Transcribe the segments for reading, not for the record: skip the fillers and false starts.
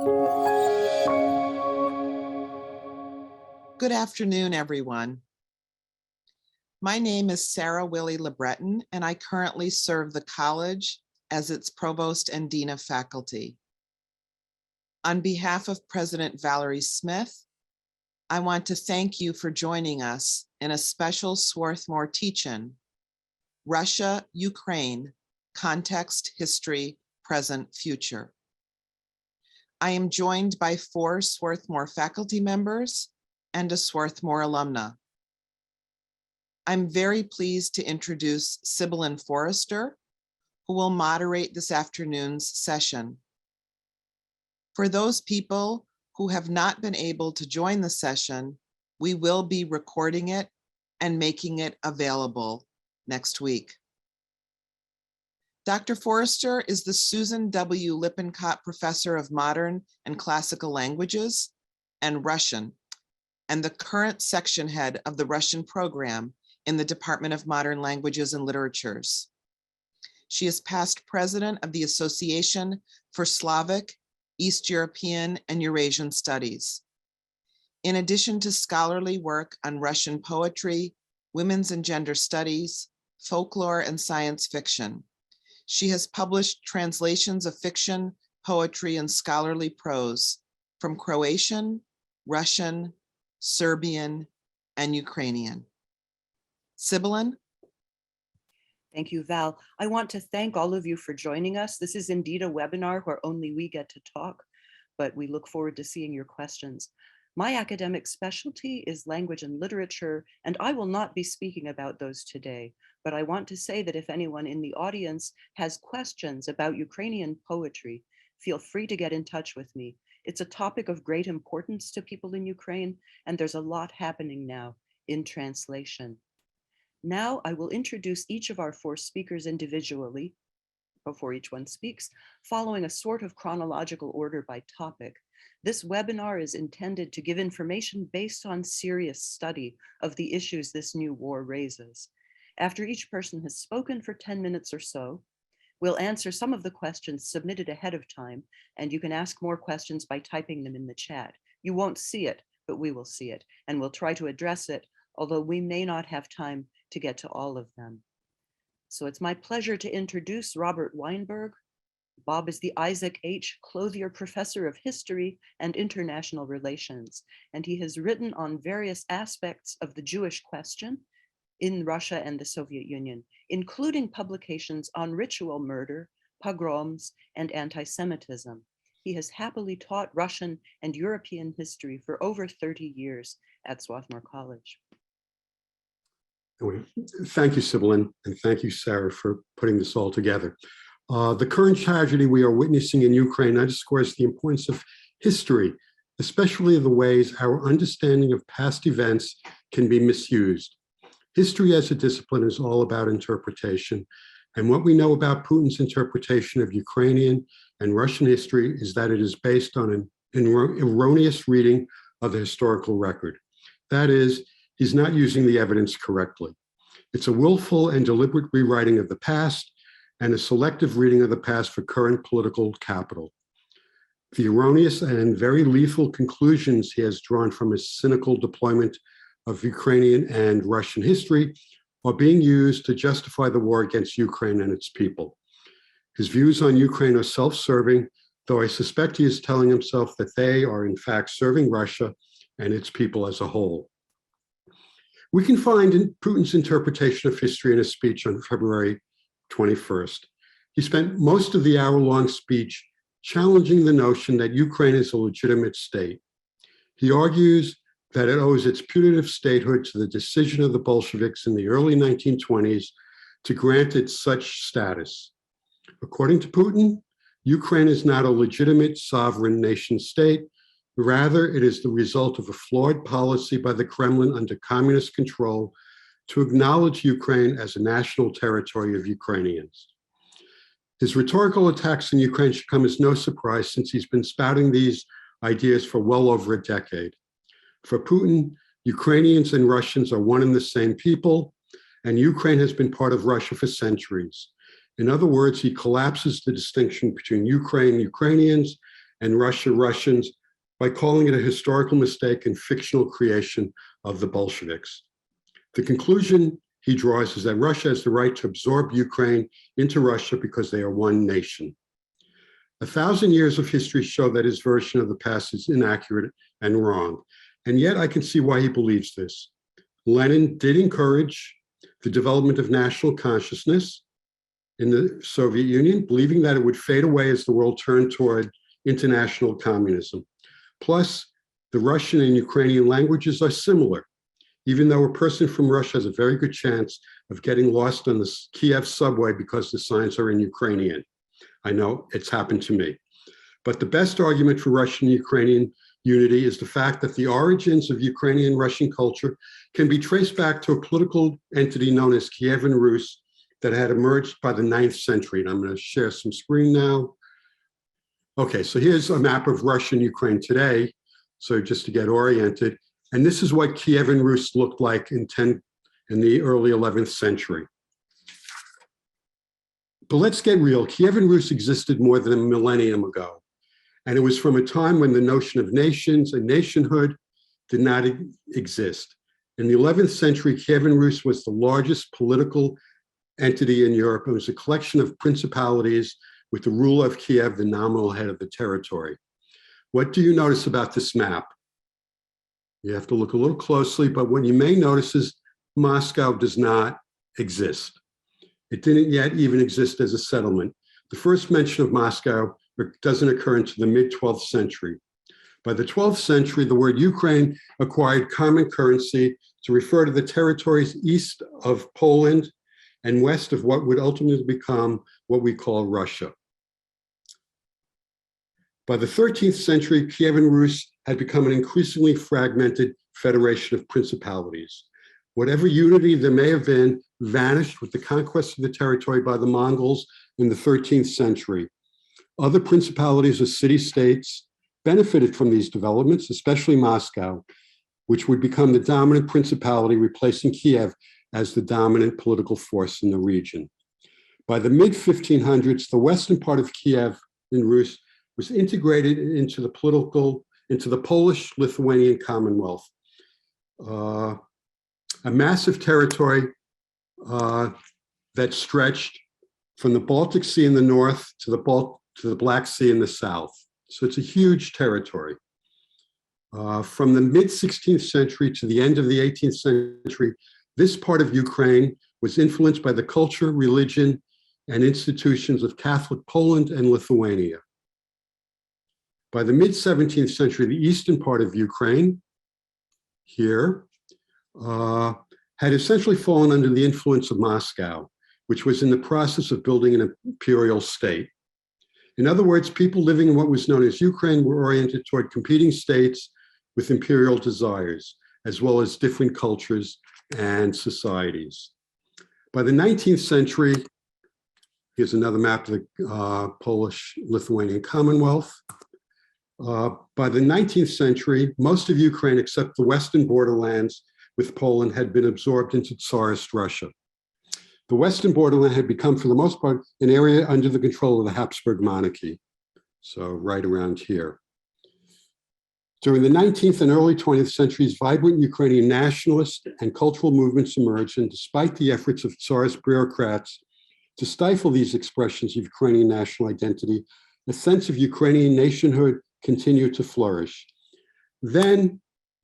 Good afternoon, everyone. My name is Sarah Willie LeBreton, and I currently serve the college as its provost and dean of faculty. On behalf of President Valerie Smith, I want to thank you for joining us in a special Swarthmore teach-in, Russia, Ukraine, Context, History, Present, Future. I am joined by 4 Swarthmore faculty members and a Swarthmore alumna. I'm very pleased to introduce Sibyllin Forrester, who will moderate this afternoon's session. For those people who have not been able to join the session, we will be recording it and making it available next week. Dr. Forrester is the Susan W. Lippincott Professor of Modern and Classical Languages and Russian, and the current section head of the Russian program in the Department of Modern Languages and Literatures. She is past president of the Association for Slavic, East European, and Eurasian Studies. In addition to scholarly work on Russian poetry, women's and gender studies, folklore, and science fiction, she has published translations of fiction, poetry, and scholarly prose from Croatian, Russian, Serbian, and Ukrainian. Sibyllin. Thank you, Val. I want to thank all of you for joining us. This is indeed a webinar where only we get to talk, but we look forward to seeing your questions. My academic specialty is language and literature, and I will not be speaking about those today, but I want to say that if anyone in the audience has questions about Ukrainian poetry, feel free to get in touch with me. It's a topic of great importance to people in Ukraine, and there's a lot happening now in translation. Now I will introduce each of our 4 speakers individually before each one speaks, following a sort of chronological order by topic. This webinar is intended to give information based on serious study of the issues this new war raises. After each person has spoken for 10 minutes or so, we'll answer some of the questions submitted ahead of time, and you can ask more questions by typing them in the chat. You won't see it, but we will see it, and we'll try to address it, although we may not have time to get to all of them. So it's my pleasure to introduce Robert Weinberg. Bob is the Isaac H. Clothier Professor of History and International Relations, and he has written on various aspects of the Jewish question in Russia and the Soviet Union, including publications on ritual murder, pogroms, and anti-Semitism. He has happily taught Russian and European history for over 30 years at Swarthmore College. Thank you, Sibyllin, and thank you, Sarah, for putting this all together. The current tragedy we are witnessing in Ukraine underscores the importance of history, especially the ways our understanding of past events can be misused. History as a discipline is all about interpretation, and what we know about Putin's interpretation of Ukrainian and Russian history is that it is based on an erroneous reading of the historical record. That is, he's not using the evidence correctly. It's a willful and deliberate rewriting of the past and a selective reading of the past for current political capital. The erroneous and very lethal conclusions he has drawn from his cynical deployment of Ukrainian and Russian history are being used to justify the war against Ukraine and its people. His views on Ukraine are self-serving, though I suspect he is telling himself that they are in fact serving Russia and its people as a whole. We can find in Putin's interpretation of history in a speech on February 21st. He spent most of the hour-long speech challenging the notion that Ukraine is a legitimate state. He argues that it owes its putative statehood to the decision of the Bolsheviks in the early 1920s to grant it such status. According to Putin, Ukraine is not a legitimate sovereign nation state. Rather, it is the result of a flawed policy by the Kremlin under communist control to acknowledge Ukraine as a national territory of Ukrainians. His rhetorical attacks on Ukraine should come as no surprise, since he's been spouting these ideas for well over a decade. For Putin, Ukrainians and Russians are one and the same people, and Ukraine has been part of Russia for centuries. In other words, he collapses the distinction between Ukrainians and Russia Russians by calling it a historical mistake and fictional creation of the Bolsheviks. The conclusion he draws is that Russia has the right to absorb Ukraine into Russia because they are one nation. 1,000 years of history show that his version of the past is inaccurate and wrong. And yet I can see why he believes this. Lenin did encourage the development of national consciousness in the Soviet Union, believing that it would fade away as the world turned toward international communism. Plus, the Russian and Ukrainian languages are similar, even though a person from Russia has a very good chance of getting lost on the Kiev subway because the signs are in Ukrainian. I know it's happened to me. But the best argument for Russian-Ukrainian unity is the fact that the origins of Ukrainian-Russian culture can be traced back to a political entity known as Kievan Rus that had emerged by the 9th century. And I'm going to share some screen now. Okay, so here's a map of Russia and Ukraine today. So just to get oriented. And this is what Kievan Rus looked like in the early 11th century. But let's get real. Kievan Rus existed more than a millennium ago. And it was from a time when the notion of nations and nationhood did not exist. In the 11th century, Kievan Rus was the largest political entity in Europe. It was a collection of principalities with the ruler of Kiev, the nominal head of the territory. What do you notice about this map? You have to look a little closely, but what you may notice is Moscow does not exist. It didn't yet even exist as a settlement. The first mention of Moscow doesn't occur until the mid-12th century. By the 12th century, the word Ukraine acquired common currency to refer to the territories east of Poland and west of what would ultimately become what we call Russia. By the 13th century, Kievan Rus had become an increasingly fragmented federation of principalities. Whatever unity there may have been vanished with the conquest of the territory by the Mongols in the 13th century. Other principalities or city-states benefited from these developments, especially Moscow, which would become the dominant principality, replacing Kiev as the dominant political force in the region. By the mid-1500s, the western part of Kiev in Rus was integrated into the Polish-Lithuanian Commonwealth, a massive territory that stretched from the Baltic Sea in the north to the Black Sea in the south. So it's a huge territory. From the mid-16th century to the end of the 18th century, this part of Ukraine was influenced by the culture, religion, and institutions of Catholic Poland and Lithuania. By the mid-17th century, the eastern part of Ukraine, here, had essentially fallen under the influence of Moscow, which was in the process of building an imperial state. In other words, people living in what was known as Ukraine were oriented toward competing states with imperial desires, as well as different cultures and societies. By the 19th century, here's another map of the Polish-Lithuanian Commonwealth. By the 19th century, most of Ukraine, except the western borderlands with Poland, had been absorbed into Tsarist Russia. The western borderland had become, for the most part, an area under the control of the Habsburg monarchy, so right around here. During the 19th and early 20th centuries, vibrant Ukrainian nationalist and cultural movements emerged, and despite the efforts of Tsarist bureaucrats to stifle these expressions of Ukrainian national identity, a sense of Ukrainian nationhood continued to flourish. Then,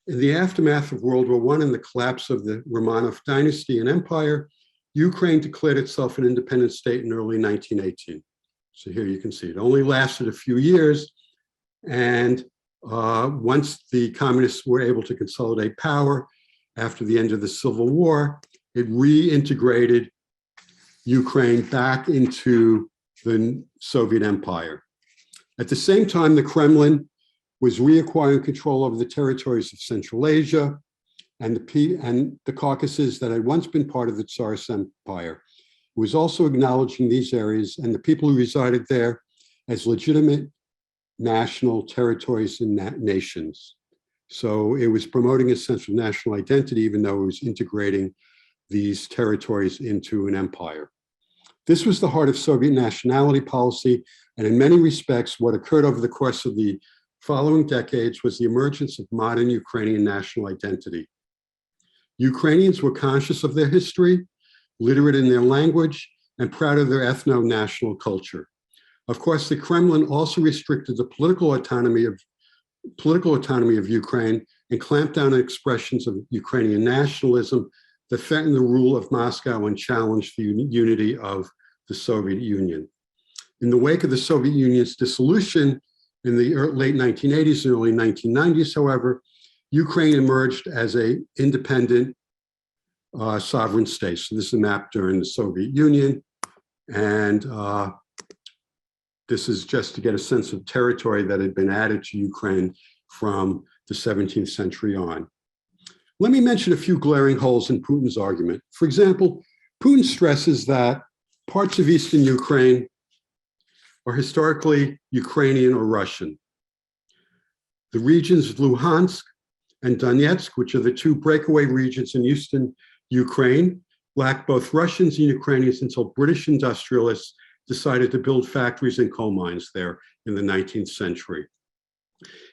in the aftermath of World War I and the collapse of the Romanov dynasty and empire, Ukraine declared itself an independent state in early 1918. So here you can see it only lasted a few years. And once the communists were able to consolidate power after the end of the Civil War, it reintegrated Ukraine back into the Soviet Empire. At the same time, the Kremlin was reacquiring control over the territories of Central Asia and the Caucasus that had once been part of the Tsarist Empire. It was also acknowledging these areas and the people who resided there as legitimate national territories and nations. So it was promoting a sense of national identity, even though it was integrating these territories into an empire. This was the heart of Soviet nationality policy And in many respects, what occurred over the course of the following decades was the emergence of modern Ukrainian national identity. Ukrainians were conscious of their history, literate in their language, and proud of their ethno-national culture. Of course, the Kremlin also restricted the political autonomy of Ukraine and clamped down on expressions of Ukrainian nationalism that threatened the rule of Moscow and challenged the unity of the Soviet Union. In the wake of the Soviet Union's dissolution in the late 1980s and early 1990s, however, Ukraine emerged as an independent sovereign state. So this is a map during the Soviet Union. And this is just to get a sense of territory that had been added to Ukraine from the 17th century on. Let me mention a few glaring holes in Putin's argument. For example, Putin stresses that parts of Eastern Ukraine are historically Ukrainian or Russian. The regions of Luhansk and Donetsk, which are the two breakaway regions in Eastern Ukraine, lacked both Russians and Ukrainians until British industrialists decided to build factories and coal mines there in the 19th century.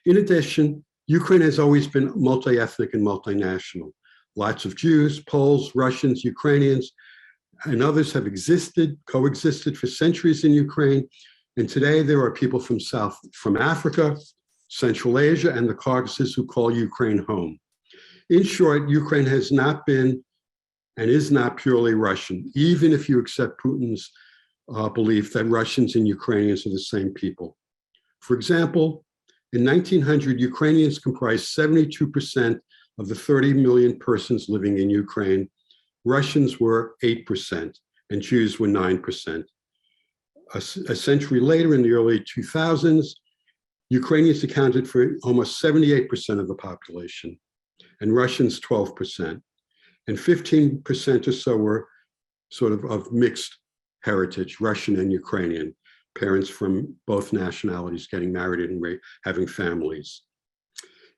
In addition, Ukraine has always been multi-ethnic and multinational. Lots of Jews, Poles, Russians, Ukrainians, and others have coexisted for centuries in Ukraine. And today there are people from Africa, Central Asia, and the Caucasus who call Ukraine home. In short, Ukraine has not been and is not purely Russian, even if you accept Putin's belief that Russians and Ukrainians are the same people. For example, in 1900, Ukrainians comprised 72% of the 30 million persons living in Ukraine. Russians were 8%, and Jews were 9%. A century later, in the early 2000s, Ukrainians accounted for almost 78% of the population, and Russians 12%. And 15% or so were sort of mixed heritage, Russian and Ukrainian, parents from both nationalities getting married and having families.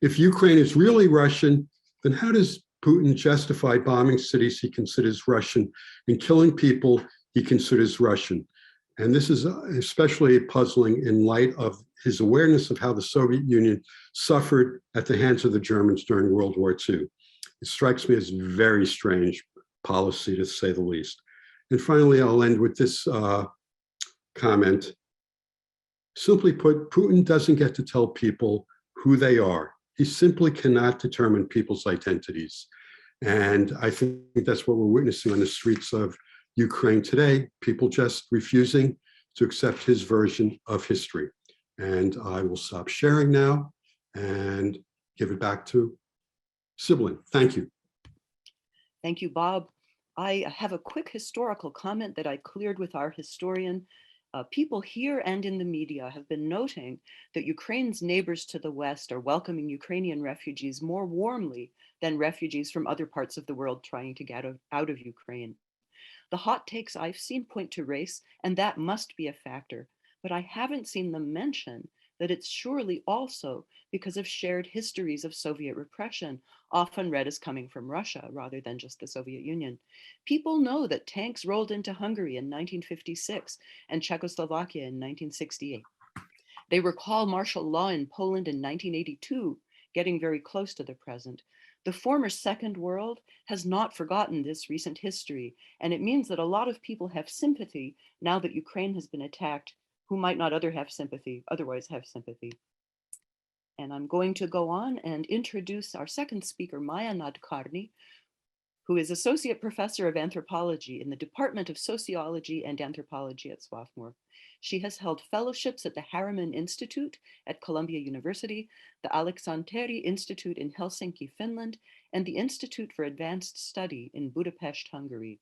If Ukraine is really Russian, then how does Putin justify bombing cities he considers Russian and killing people he considers Russian? And this is especially puzzling in light of his awareness of how the Soviet Union suffered at the hands of the Germans during World War II. It strikes me as very strange policy, to say the least. And finally, I'll end with this comment. Simply put, Putin doesn't get to tell people who they are. He simply cannot determine people's identities. And I think that's what we're witnessing on the streets of Ukraine today, people just refusing to accept his version of history. And I will stop sharing now and give it back to Sibyllin. Thank you. Thank you, Bob. I have a quick historical comment that I cleared with our historian. People here and in the media have been noting that Ukraine's neighbors to the west are welcoming Ukrainian refugees more warmly than refugees from other parts of the world trying to get out of Ukraine. The hot takes I've seen point to race, and that must be a factor, but I haven't seen them mention that it's surely also because of shared histories of Soviet repression, often read as coming from Russia rather than just the Soviet Union. People know that tanks rolled into Hungary in 1956 and Czechoslovakia in 1968. They recall martial law in Poland in 1982, getting very close to the present. The former Second World has not forgotten this recent history, and it means that a lot of people have sympathy now that Ukraine has been attacked, who might not otherwise have sympathy. And I'm going to go on and introduce our second speaker, Maya Nadkarni, who is Associate Professor of Anthropology in the Department of Sociology and Anthropology at Swarthmore. She has held fellowships at the Harriman Institute at Columbia University, the Aleksanteri Institute in Helsinki, Finland, and the Institute for Advanced Study in Budapest, Hungary.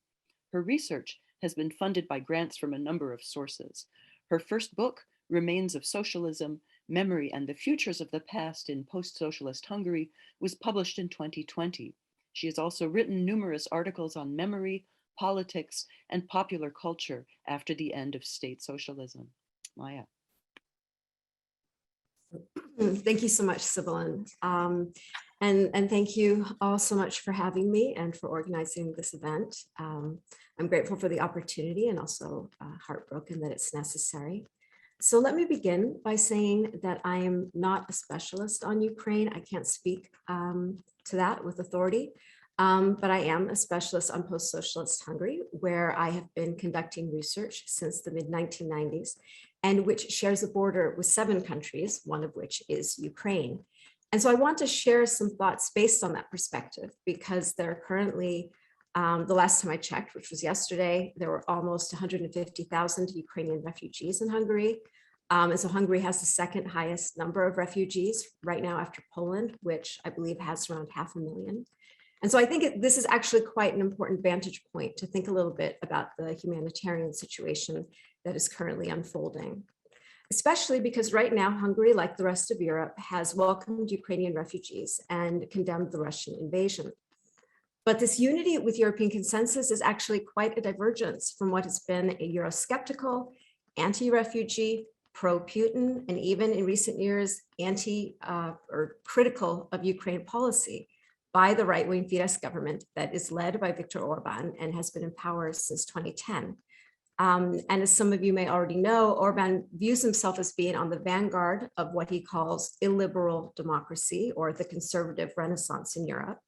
Her research has been funded by grants from a number of sources. Her first book, Remains of Socialism, Memory and the Futures of the Past in Post-Socialist Hungary, was published in 2020. She has also written numerous articles on memory, politics, and popular culture after the end of state socialism. Maya. Thank you so much, Sibyllin. And thank you all so much for having me and for organizing this event. I'm grateful for the opportunity and also heartbroken that it's necessary. So let me begin by saying that I am not a specialist on Ukraine. I can't speak to that with authority, but I am a specialist on post-socialist Hungary, where I have been conducting research since the mid-1990s, and which shares a border with 7 countries, one of which is Ukraine. And so I want to share some thoughts based on that perspective, because there are currently, the last time I checked, which was yesterday, there were almost 150,000 Ukrainian refugees in Hungary. And so Hungary has the 2nd highest number of refugees right now after Poland, which I believe has around 500,000. And so I think this is actually quite an important vantage point to think a little bit about the humanitarian situation that is currently unfolding, especially because right now Hungary, like the rest of Europe, has welcomed Ukrainian refugees and condemned the Russian invasion. But this unity with European consensus is actually quite a divergence from what has been a Eurosceptical, anti-refugee, pro-Putin, and even in recent years, or critical of Ukraine policy by the right-wing Fidesz government that is led by Viktor Orban and has been in power since 2010. And as some of you may already know, Orban views himself as being on the vanguard of what he calls illiberal democracy, or the conservative renaissance in Europe,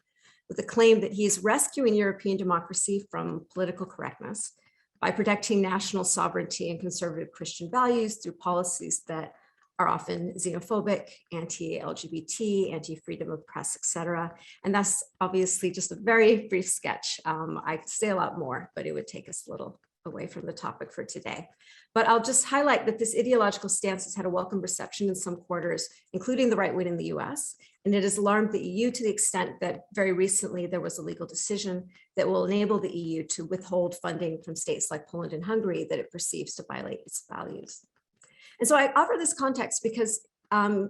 with the claim that he is rescuing European democracy from political correctness by protecting national sovereignty and conservative Christian values through policies that are often xenophobic, anti-LGBT, anti-freedom of press, etc. And that's obviously just a very brief sketch. I could say a lot more, but it would take us a little away from the topic for today. But I'll just highlight that this ideological stance has had a welcome reception in some quarters, including the right wing in the US, and it has alarmed the EU to the extent that very recently there was a legal decision that will enable the EU to withhold funding from states like Poland and Hungary that it perceives to violate its values. And so I offer this context because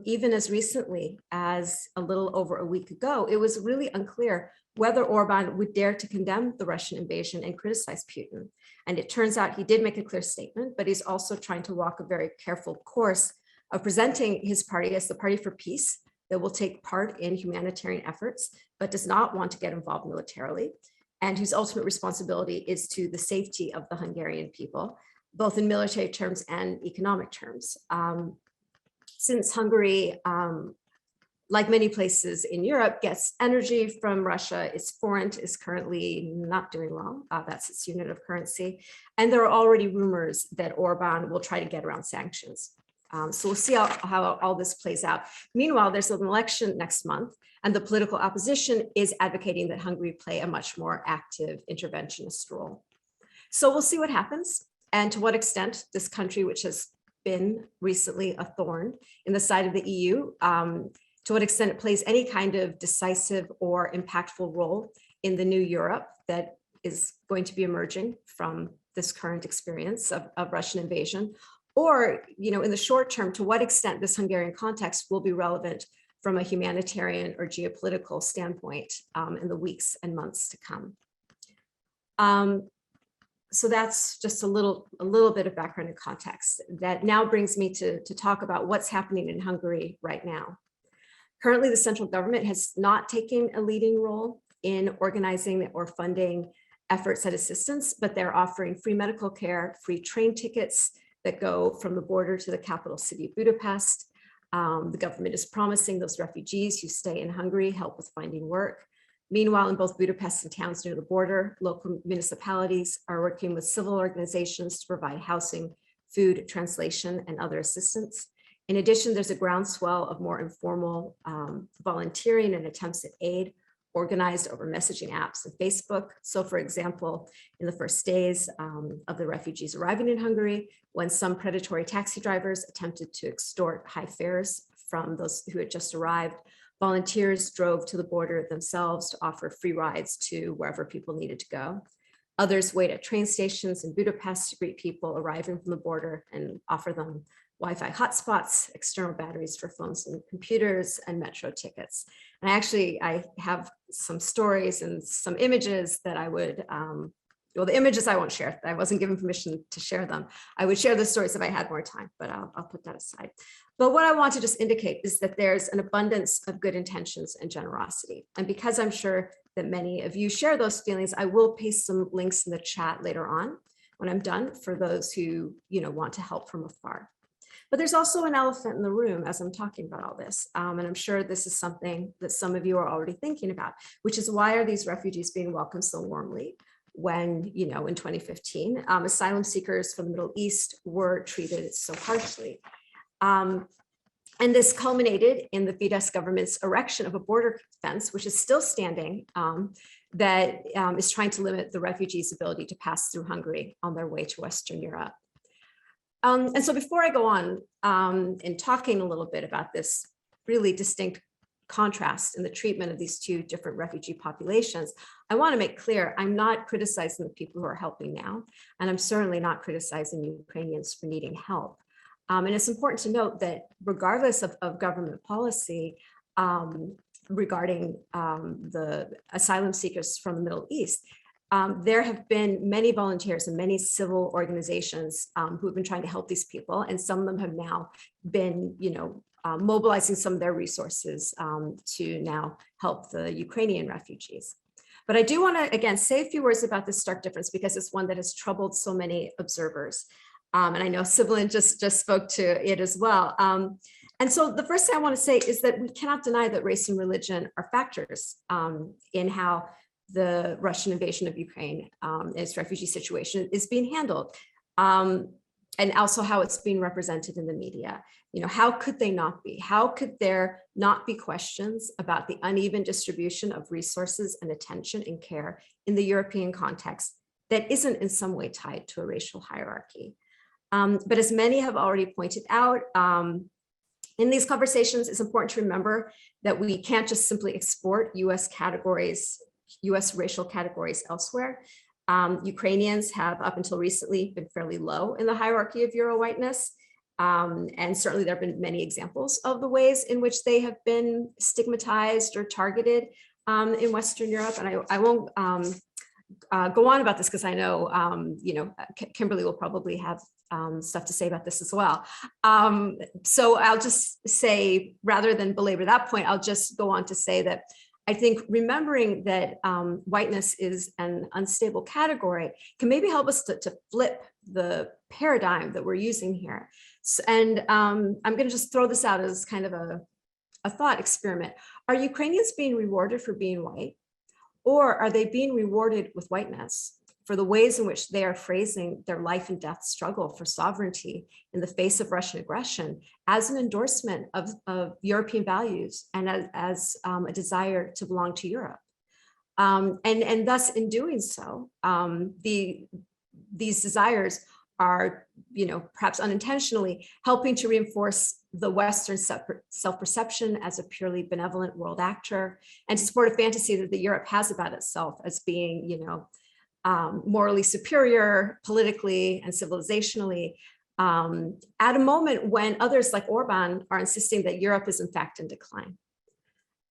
even as recently as a little over a week ago, it was really unclear whether Orban would dare to condemn the Russian invasion and criticize Putin. And it turns out he did make a clear statement, but he's also trying to walk a very careful course of presenting his party as the party for peace that will take part in humanitarian efforts, but does not want to get involved militarily, and whose ultimate responsibility is to the safety of the Hungarian people, both in military terms and economic terms. Since Hungary, like many places in Europe, gets energy from Russia, its forint is currently not doing well. That's its unit of currency. And there are already rumors that Orban will try to get around sanctions. So we'll see how all this plays out. Meanwhile, there's an election next month, and the political opposition is advocating that Hungary play a much more active interventionist role. So we'll see what happens, and to what extent this country, which has been recently a thorn in the side of the EU, to what extent it plays any kind of decisive or impactful role in the new Europe that is going to be emerging from this current experience of Russian invasion, or, in the short term, to what extent this Hungarian context will be relevant from a humanitarian or geopolitical standpoint in the weeks and months to come. So that's just a little bit of background and context that now brings me to talk about what's happening in Hungary right now. Currently, the central government has not taken a leading role in organizing or funding efforts at assistance, but they're offering free medical care, free train tickets that go from the border to the capital city of Budapest. The government is promising those refugees who stay in Hungary help with finding work. Meanwhile, in both Budapest and towns near the border, local municipalities are working with civil organizations to provide housing, food, translation, and other assistance. In addition, there's a groundswell of more informal volunteering and attempts at aid organized over messaging apps and Facebook. So for example, in the first days of the refugees arriving in Hungary, when some predatory taxi drivers attempted to extort high fares from those who had just arrived, volunteers drove to the border themselves to offer free rides to wherever people needed to go. Others wait at train stations in Budapest to greet people arriving from the border and offer them Wi-Fi hotspots, external batteries for phones and computers, and metro tickets. And I have some stories and some images that I would, well, the images I won't share. I wasn't given permission to share them. I would share the stories if I had more time, but I'll put that aside. But what I want to just indicate is that there's an abundance of good intentions and generosity. And because I'm sure that many of you share those feelings, I will paste some links in the chat later on when I'm done for those who want to help from afar. But there's also an elephant in the room as I'm talking about all this. And I'm sure this is something that some of you are already thinking about, which is why are these refugees being welcomed so warmly when, you know, in 2015, asylum seekers from the Middle East were treated so harshly. And this culminated in the Fidesz government's erection of a border fence, which is still standing, that is trying to limit the refugees' ability to pass through Hungary on their way to Western Europe. And so before I go on in talking a little bit about this really distinct contrast in the treatment of these two different refugee populations, I want to make clear I'm not criticizing the people who are helping now, and I'm certainly not criticizing Ukrainians for needing help. And it's important to note that regardless of government policy regarding the asylum seekers from the Middle East, there have been many volunteers and many civil organizations who have been trying to help these people, and some of them have now been, you know, mobilizing some of their resources to now help the Ukrainian refugees. But I do want to, again, say a few words about this stark difference because it's one that has troubled so many observers. And I know Sibyllin just spoke to it as well. And so the first thing I want to say is that we cannot deny that race and religion are factors in how the Russian invasion of Ukraine and its refugee situation is being handled. And also how it's being represented in the media. You know, how could they not be? How could there not be questions about the uneven distribution of resources and attention and care in the European context that isn't in some way tied to a racial hierarchy? But as many have already pointed out, in these conversations, it's important to remember that we can't just simply export US racial categories elsewhere. Ukrainians have up until recently been fairly low in the hierarchy of Euro whiteness. And certainly there have been many examples of the ways in which they have been stigmatized or targeted in Western Europe. And I won't go on about this because I know, you know, Kimberly will probably have stuff to say about this as well. So I'll just say, rather than belabor that point, I'll just go on to say that I think remembering that whiteness is an unstable category can maybe help us to flip the paradigm that we're using here. So, and I'm going to just throw this out as kind of a thought experiment. Are Ukrainians being rewarded for being white? Or are they being rewarded with whiteness for the ways in which they are phrasing their life and death struggle for sovereignty in the face of Russian aggression as an endorsement of European values and as a desire to belong to Europe? And thus in doing so, these desires are, you know, perhaps unintentionally helping to reinforce the Western self-perception as a purely benevolent world actor and to support a fantasy that the Europe has about itself as being, you know, morally superior, politically and civilizationally, at a moment when others like Orban are insisting that Europe is in fact in decline.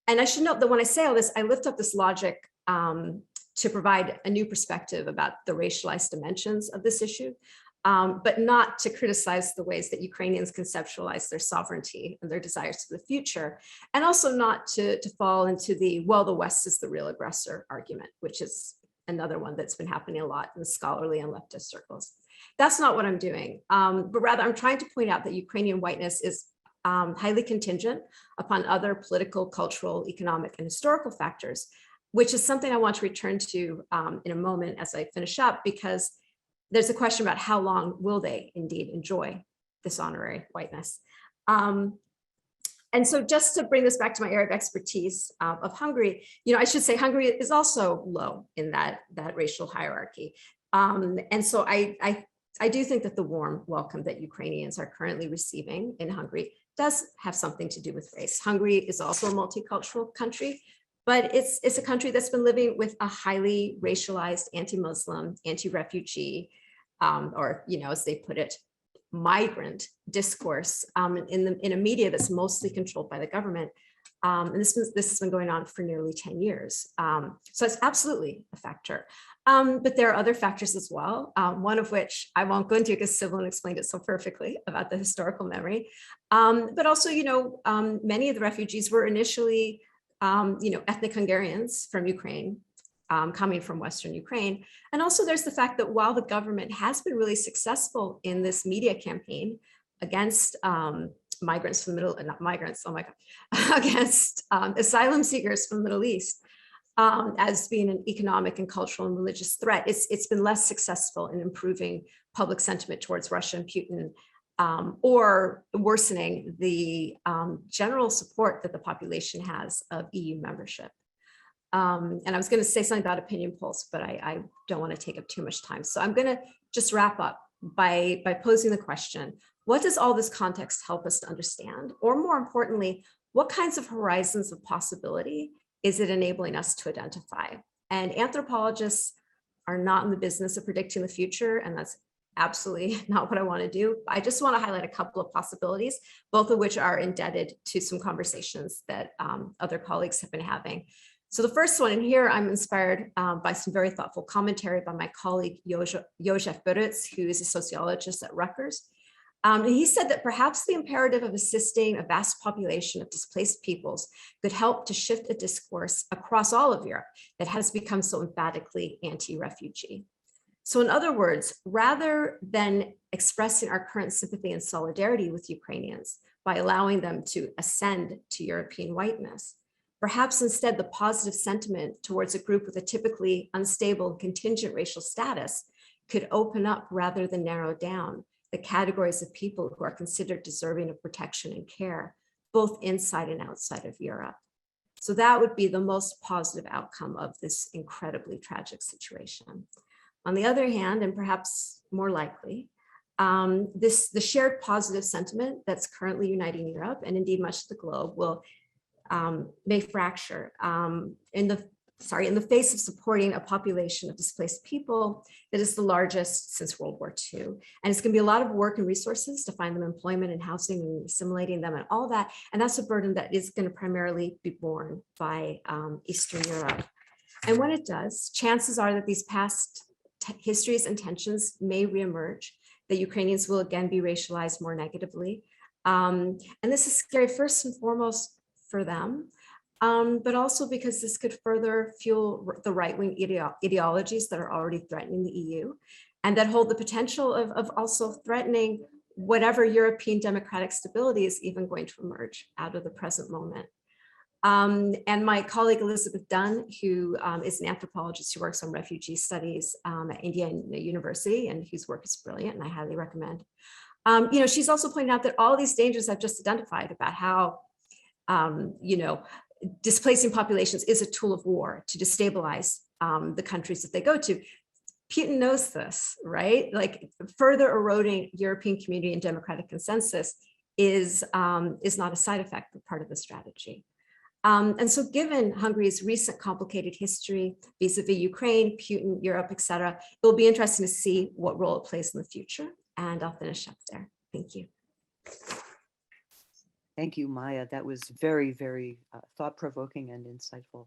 And I should note that when I say all this, I lift up this logic to provide a new perspective about the racialized dimensions of this issue, but not to criticize the ways that Ukrainians conceptualize their sovereignty and their desires for the future, and also not to fall into the, well, the West is the real aggressor argument, which is another one that's been happening a lot in scholarly and leftist circles. That's not what I'm doing, but rather I'm trying to point out that Ukrainian whiteness is highly contingent upon other political, cultural, economic, and historical factors, which is something I want to return to in a moment as I finish up, because there's a question about how long will they indeed enjoy this honorary whiteness. And so just to bring this back to my area of expertise of Hungary, you know, I should say Hungary is also low in that racial hierarchy. And so I do think that the warm welcome that Ukrainians are currently receiving in Hungary does have something to do with race. Hungary is also a multicultural country, but it's a country that's been living with a highly racialized anti-Muslim, anti-refugee, or, you know, as they put it, migrant discourse in a media that's mostly controlled by the government. And this has been going on for nearly 10 years. So it's absolutely a factor. But there are other factors as well, one of which I won't go into because Sibyllin explained it so perfectly about the historical memory. But also, you know, many of the refugees were initially, you know, ethnic Hungarians from Ukraine, coming from Western Ukraine. And also there's the fact that while the government has been really successful in this media campaign against migrants from the Middle, not migrants, oh my God, against asylum seekers from the Middle East as being an economic and cultural and religious threat. It's been less successful in improving public sentiment towards Russia and Putin, or worsening the general support that the population has of EU membership. And I was going to say something about opinion polls, but I don't want to take up too much time. So I'm going to just wrap up by posing the question, what does all this context help us to understand? Or more importantly, what kinds of horizons of possibility is it enabling us to identify? And anthropologists are not in the business of predicting the future, and that's absolutely not what I want to do. I just want to highlight a couple of possibilities, both of which are indebted to some conversations that other colleagues have been having. So the first one, and here I'm inspired by some very thoughtful commentary by my colleague Jozef Rhodes, who is a sociologist at Rutgers. And he said that perhaps the imperative of assisting a vast population of displaced peoples could help to shift a discourse across all of Europe that has become so emphatically anti-refugee. So in other words, rather than expressing our current sympathy and solidarity with Ukrainians by allowing them to ascend to European whiteness, perhaps instead the positive sentiment towards a group with a typically unstable and contingent racial status could open up rather than narrow down the categories of people who are considered deserving of protection and care, both inside and outside of Europe. So that would be the most positive outcome of this incredibly tragic situation. On the other hand, and perhaps more likely, the shared positive sentiment that's currently uniting Europe and indeed much of the globe may fracture in the face of supporting a population of displaced people that is the largest since World War II. And it's going to be a lot of work and resources to find them employment and housing and assimilating them and all that. And that's a burden that is going to primarily be borne by Eastern Europe. And when it does, chances are that these past histories and tensions may reemerge, that Ukrainians will again be racialized more negatively. And this is scary first and foremost for them, but also because this could further fuel the right-wing ideologies that are already threatening the EU and that hold the potential of also threatening whatever European democratic stability is even going to emerge out of the present moment. And my colleague Elizabeth Dunn, who is an anthropologist who works on refugee studies at Indiana University, and whose work is brilliant and I highly recommend. She's also pointed out that all these dangers I've just identified about how displacing populations is a tool of war to destabilize the countries that they go to. Putin knows this, right? Like further eroding European community and democratic consensus is not a side effect, but part of the strategy. And so given Hungary's recent complicated history vis-a-vis Ukraine, Putin, Europe, et cetera, it will be interesting to see what role it plays in the future. And I'll finish up there. Thank you. Thank you, Maya. That was very, very thought-provoking and insightful.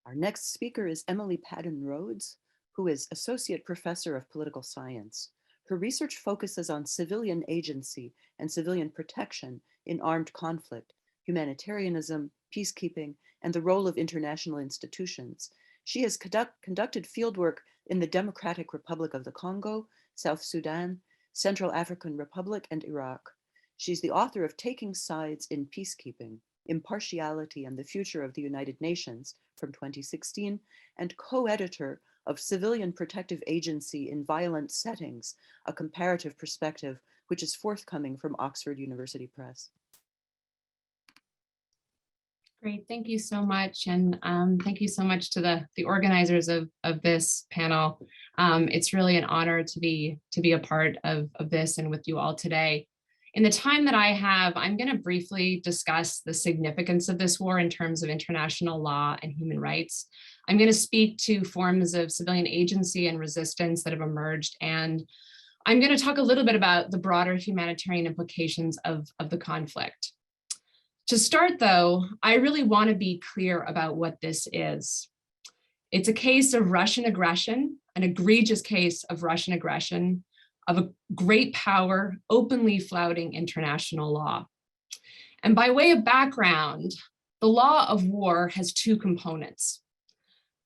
Our next speaker is Emily Patton Rhodes, who is Associate Professor of Political Science. Her research focuses on civilian agency and civilian protection in armed conflict, humanitarianism, peacekeeping, and the role of international institutions. She has conducted fieldwork in the Democratic Republic of the Congo, South Sudan, Central African Republic, and Iraq. She's the author of Taking Sides in Peacekeeping, Impartiality and the Future of the United Nations from 2016, and co-editor of Civilian Protective Agency in Violent Settings, a Comparative Perspective, which is forthcoming from Oxford University Press. Great, thank you so much. And thank you so much to the organizers of this panel. It's really an honor to be a part of this and with you all today. In the time that I have, I'm going to briefly discuss the significance of this war in terms of international law and human rights. I'm going to speak to forms of civilian agency and resistance that have emerged, and I'm going to talk a little bit about the broader humanitarian implications of the conflict. To start, though, I really want to be clear about what this is. It's a case of Russian aggression, an egregious case of Russian aggression, of a great power openly flouting international law. And by way of background, the law of war has two components.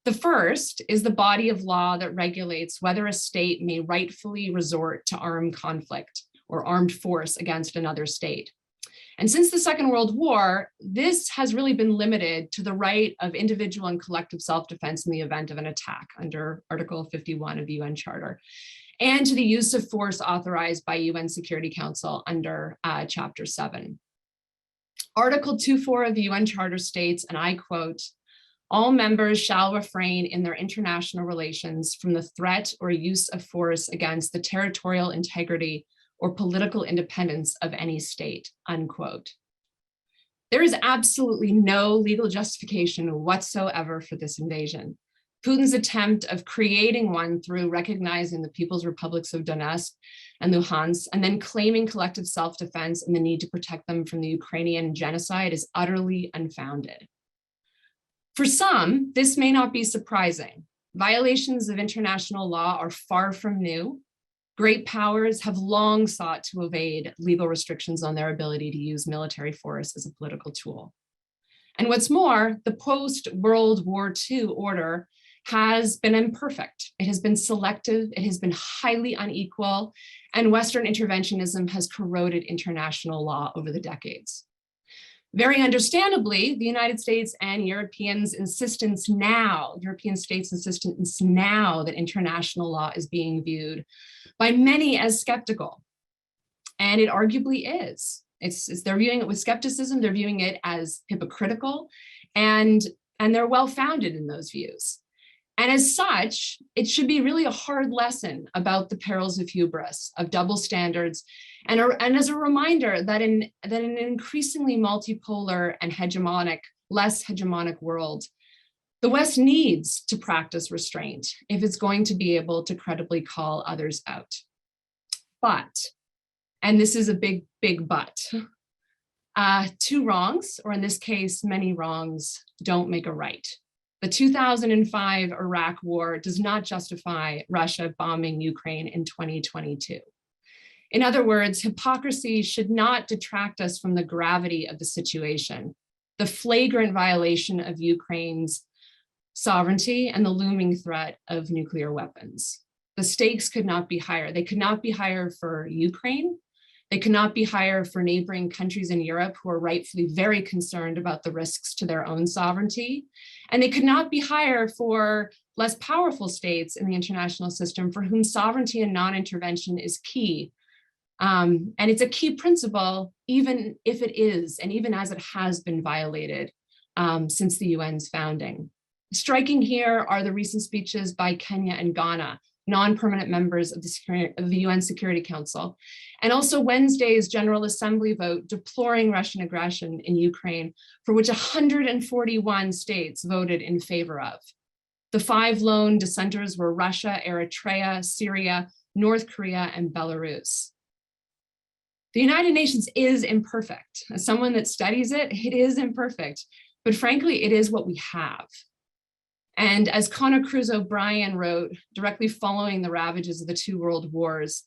The first is the body of law that regulates whether a state may rightfully resort to armed conflict or armed force against another state. And since the Second World War, this has really been limited to the right of individual and collective self-defense in the event of an attack under Article 51 of the UN Charter, and to the use of force authorized by UN Security Council under Chapter 7. Article 2.4 of the UN Charter states, and I quote, "All members shall refrain in their international relations from the threat or use of force against the territorial integrity or political independence of any state," unquote. There is absolutely no legal justification whatsoever for this invasion. Putin's attempt of creating one through recognizing the People's Republics of Donetsk and Luhansk, and then claiming collective self-defense and the need to protect them from the Ukrainian genocide is utterly unfounded. For some, this may not be surprising. Violations of international law are far from new. Great powers have long sought to evade legal restrictions on their ability to use military force as a political tool. And what's more, the post-World War II order has been imperfect. It has been selective, it has been highly unequal, and Western interventionism has corroded international law over the decades. Very understandably, the United States and European states' insistence now that international law is being viewed by many as skeptical. And it arguably is. They're viewing it with skepticism, they're viewing it as hypocritical, and they're well-founded in those views. And as such, it should be really a hard lesson about the perils of hubris, of double standards, and as a reminder that in an increasingly multipolar and less hegemonic world, the West needs to practice restraint if it's going to be able to credibly call others out. But, and this is a big, big but, two wrongs, or in this case, many wrongs, don't make a right. The 2005 Iraq War does not justify Russia bombing Ukraine in 2022. In other words, hypocrisy should not detract us from the gravity of the situation, the flagrant violation of Ukraine's sovereignty and the looming threat of nuclear weapons. The stakes could not be higher. They could not be higher for Ukraine. They could not be higher for neighboring countries in Europe who are rightfully very concerned about the risks to their own sovereignty. And they could not be higher for less powerful states in the international system for whom sovereignty and non-intervention is key. And it's a key principle, even if it is, and even as it has been violated since the UN's founding. Striking here are the recent speeches by Kenya and Ghana, non-permanent members of the UN Security Council, and also Wednesday's General Assembly vote deploring Russian aggression in Ukraine, for which 141 states voted in favor of. The 5 lone dissenters were Russia, Eritrea, Syria, North Korea, and Belarus. The United Nations is imperfect. As someone that studies it, it is imperfect, but frankly, it is what we have. And as Conor Cruz O'Brien wrote, directly following the ravages of the 2 world wars,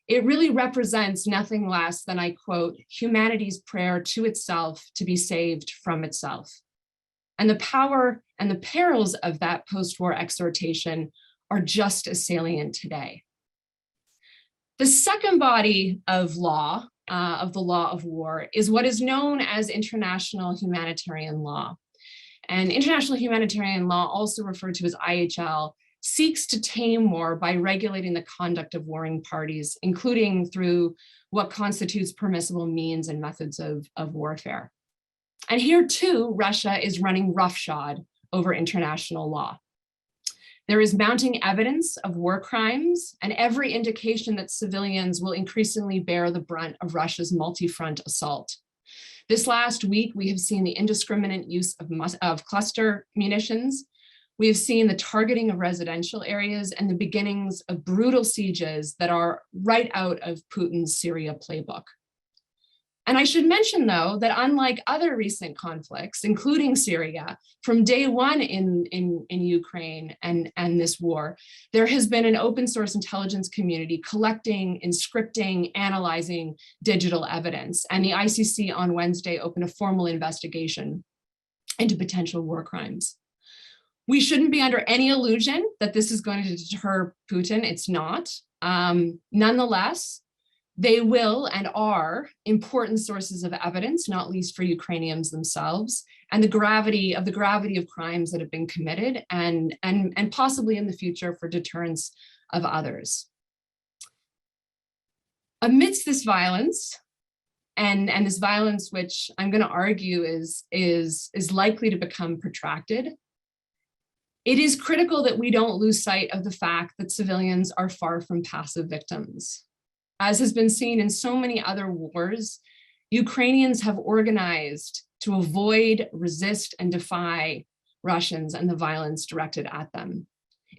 it really represents nothing less than, I quote, humanity's prayer to itself to be saved from itself. And the power and the perils of that post-war exhortation are just as salient today. The second body of law, of the law of war, is what is known as international humanitarian law. And international humanitarian law, also referred to as IHL, seeks to tame war by regulating the conduct of warring parties, including through what constitutes permissible means and methods of warfare. And here too, Russia is running roughshod over international law. There is mounting evidence of war crimes and every indication that civilians will increasingly bear the brunt of Russia's multi-front assault. This last week, we have seen the indiscriminate use of cluster munitions. We have seen the targeting of residential areas and the beginnings of brutal sieges that are right out of Putin's Syria playbook. And I should mention, though, that unlike other recent conflicts, including Syria, from day one in Ukraine and this war, there has been an open source intelligence community collecting, inscripting, analyzing digital evidence. And the ICC on Wednesday opened a formal investigation into potential war crimes. We shouldn't be under any illusion that this is going to deter Putin. It's not. Nonetheless, They will and are important sources of evidence, not least for Ukrainians themselves, and the gravity of crimes that have been committed and possibly in the future for deterrence of others. Amidst this violence, and this violence, which I'm going to argue is likely to become protracted, it is critical that we don't lose sight of the fact that civilians are far from passive victims. As has been seen in so many other wars, Ukrainians have organized to avoid, resist, and defy Russians and the violence directed at them.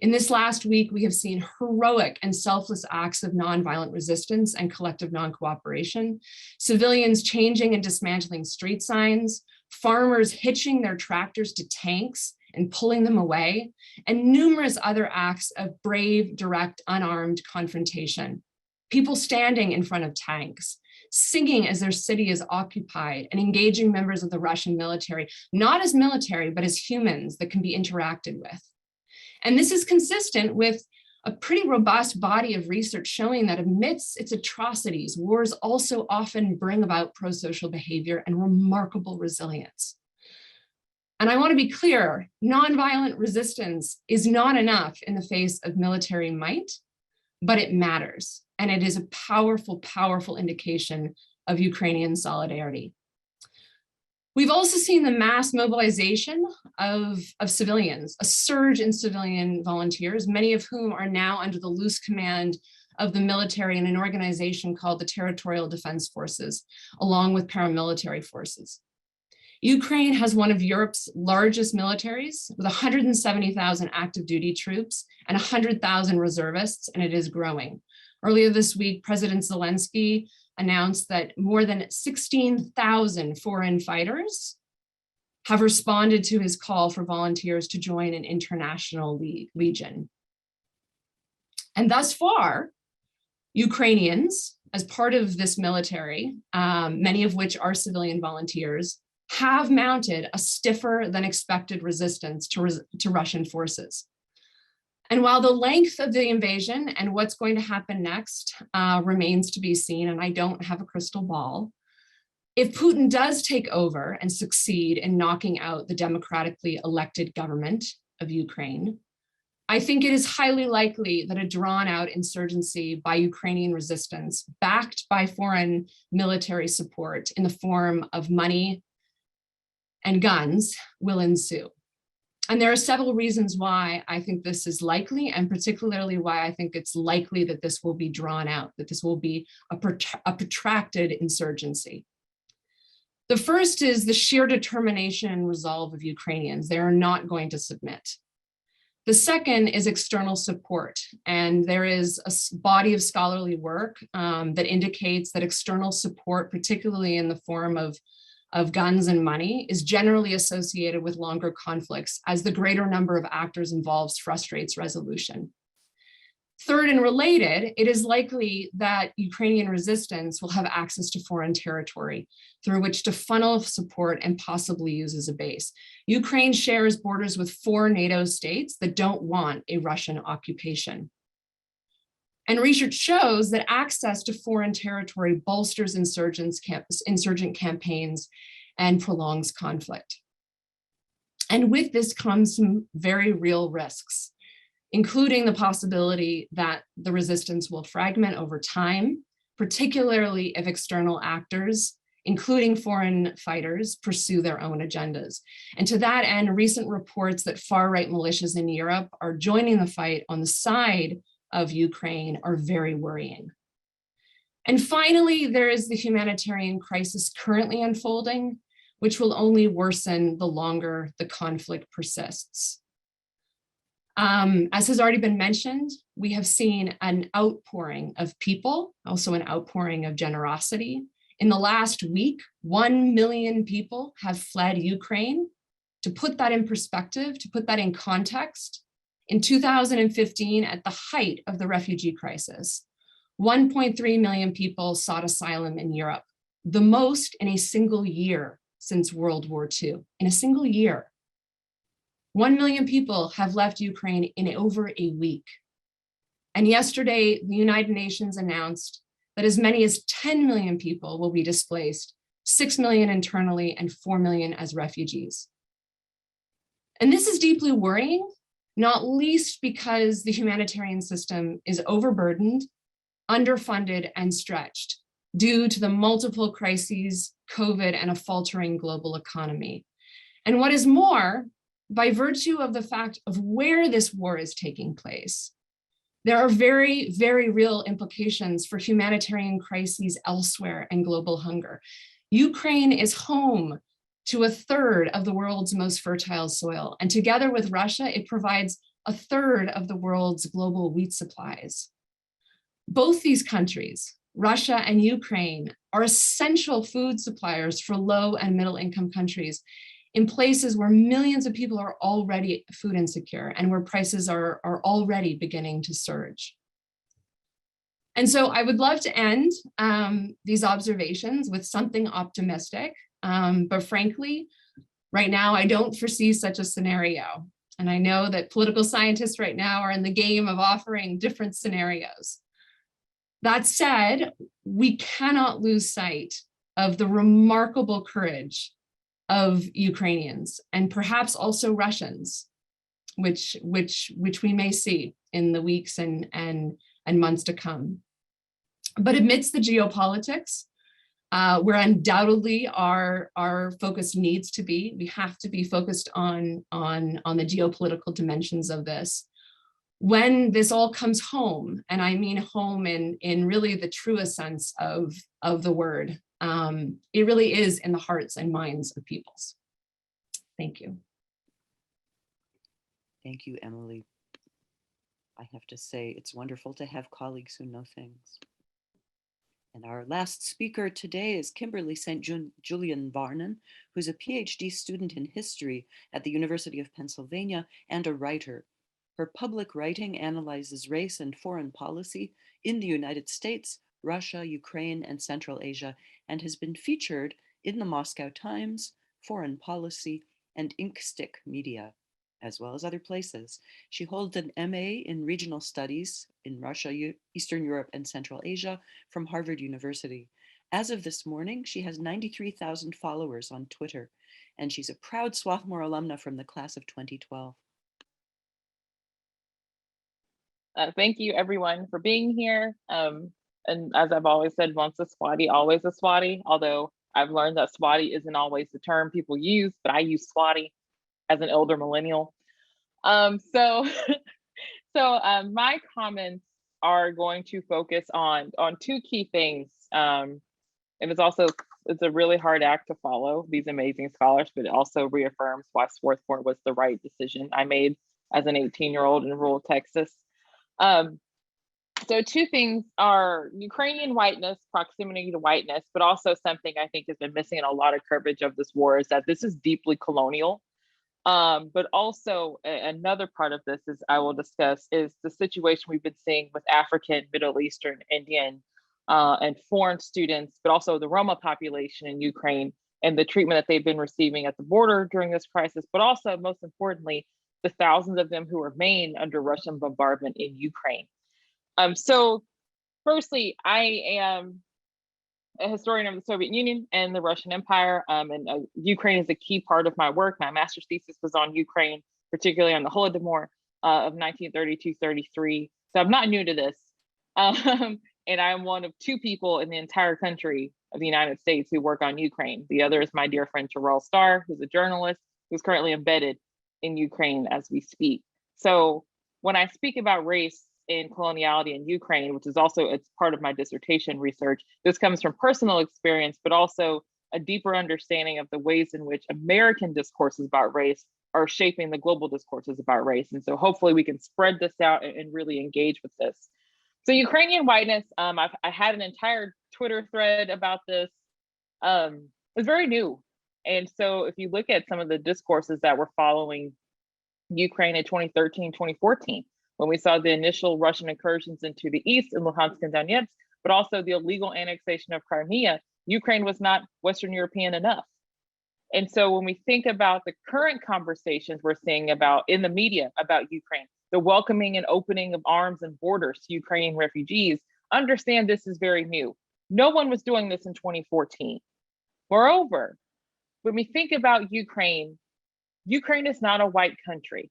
In this last week, we have seen heroic and selfless acts of nonviolent resistance and collective non-cooperation, civilians changing and dismantling street signs, farmers hitching their tractors to tanks and pulling them away, and numerous other acts of brave, direct, unarmed confrontation. People standing in front of tanks, singing as their city is occupied, and engaging members of the Russian military, not as military, but as humans that can be interacted with. And this is consistent with a pretty robust body of research showing that amidst its atrocities, wars also often bring about pro-social behavior and remarkable resilience. And I want to be clear, nonviolent resistance is not enough in the face of military might, but it matters. And it is a powerful, powerful indication of Ukrainian solidarity. We've also seen the mass mobilization of civilians, a surge in civilian volunteers, many of whom are now under the loose command of the military in an organization called the Territorial Defense Forces, along with paramilitary forces. Ukraine has one of Europe's largest militaries with 170,000 active duty troops and 100,000 reservists, and it is growing. Earlier this week, President Zelensky announced that more than 16,000 foreign fighters have responded to his call for volunteers to join an international legion. And thus far, Ukrainians, as part of this military, many of which are civilian volunteers, have mounted a stiffer than expected resistance to Russian forces. And while the length of the invasion and what's going to happen next remains to be seen, and I don't have a crystal ball, if Putin does take over and succeed in knocking out the democratically elected government of Ukraine, I think it is highly likely that a drawn-out insurgency by Ukrainian resistance, backed by foreign military support in the form of money and guns, will ensue. And there are several reasons why I think this is likely, and particularly why I think it's likely that this will be drawn out, that this will be a protracted insurgency. The first is the sheer determination and resolve of Ukrainians. They are not going to submit. The second is external support. And there is a body of scholarly work that indicates that external support, particularly in the form of guns and money, is generally associated with longer conflicts, as the greater number of actors involved frustrates resolution. Third and related, it is likely that Ukrainian resistance will have access to foreign territory through which to funnel support and possibly use as a base. Ukraine shares borders with 4 NATO states that don't want a Russian occupation. And research shows that access to foreign territory bolsters insurgent campaigns and prolongs conflict. And with this comes some very real risks, including the possibility that the resistance will fragment over time, particularly if external actors, including foreign fighters, pursue their own agendas. And to that end, recent reports that far-right militias in Europe are joining the fight on the side of Ukraine are very worrying. And finally, there is the humanitarian crisis currently unfolding, which will only worsen the longer the conflict persists. As has already been mentioned, we have seen an outpouring of people, also an outpouring of generosity. In the last week, 1 million people have fled Ukraine. To put that in perspective, to put that in context, in 2015, at the height of the refugee crisis, 1.3 million people sought asylum in Europe, the most in a single year since World War II, in a single year. 1 million people have left Ukraine in over a week. And yesterday, the United Nations announced that as many as 10 million people will be displaced, 6 million internally and 4 million as refugees. And this is deeply worrying, not least because the humanitarian system is overburdened, underfunded, and stretched due to the multiple crises, COVID, and a faltering global economy. And what is more, by virtue of the fact of where this war is taking place, there are very, very real implications for humanitarian crises elsewhere and global hunger. Ukraine is home to a third of the world's most fertile soil, and together with Russia, it provides a third of the world's global wheat supplies. Both these countries, Russia and Ukraine, are essential food suppliers for low and middle income countries in places where millions of people are already food insecure and where prices are already beginning to surge. And so I would love to end these observations with something optimistic, but frankly, right now I don't foresee such a scenario. And I know that political scientists right now are in the game of offering different scenarios. That said, we cannot lose sight of the remarkable courage of Ukrainians and perhaps also Russians, which we may see in the weeks and months to come. But amidst the geopolitics, where undoubtedly our focus needs to be, we have to be focused on the geopolitical dimensions of this. When this all comes home, and I mean home in really the truest sense of the word, it really is in the hearts and minds of peoples. Thank you. Thank you, Emily. I have to say, it's wonderful to have colleagues who know things. And our last speaker today is Kimberly St. Julian Varnon, who's a PhD student in history at the University of Pennsylvania and a writer. Her public writing analyzes race and foreign policy in the United States, Russia, Ukraine, and Central Asia, and has been featured in the Moscow Times, Foreign Policy, and Inkstick Media, as well as other places. She holds an MA in Regional Studies in Russia, Eastern Europe, and Central Asia from Harvard University. As of this morning, she has 93,000 followers on Twitter, and she's a proud Swarthmore alumna from the class of 2012. Thank you, everyone, for being here. And as I've always said, once a Swati, always a Swati, although I've learned that Swati isn't always the term people use, but I use Swati as an elder millennial. So my comments are going to focus on two key things. And it's a really hard act to follow these amazing scholars, but it also reaffirms why Swarthmore was the right decision I made as an 18-year-old in rural Texas. So two things are Ukrainian whiteness, proximity to whiteness, but also something I think has been missing in a lot of coverage of this war is that this is deeply colonial. But also another part of this is I will discuss is the situation we've been seeing with African, Middle Eastern, Indian, and foreign students, but also the Roma population in Ukraine and the treatment that they've been receiving at the border during this crisis, but also most importantly, the thousands of them who remain under Russian bombardment in Ukraine. So firstly, I am a historian of the Soviet Union and the Russian Empire, and Ukraine is a key part of my work. My master's thesis was on Ukraine, particularly on the Holodomor of 1932-33. So I'm not new to this. And I'm one of two people in the entire country of the United States who work on Ukraine. The other is my dear friend Terrell Starr, who's a journalist who's currently embedded in Ukraine as we speak. So when I speak about race in coloniality in Ukraine, which is also it's part of my dissertation research, this comes from personal experience, but also a deeper understanding of the ways in which American discourses about race are shaping the global discourses about race. And so hopefully we can spread this out and really engage with this. So Ukrainian whiteness, I had an entire Twitter thread about this. It's very new. And so if you look at some of the discourses that were following Ukraine in 2013, 2014, when we saw the initial Russian incursions into the east in Luhansk and Donetsk, but also the illegal annexation of Crimea, Ukraine was not Western European enough. And so when we think about the current conversations we're seeing about in the media about Ukraine, the welcoming and opening of arms and borders to Ukrainian refugees, understand this is very new. No one was doing this in 2014. Moreover, when we think about Ukraine, Ukraine is not a white country.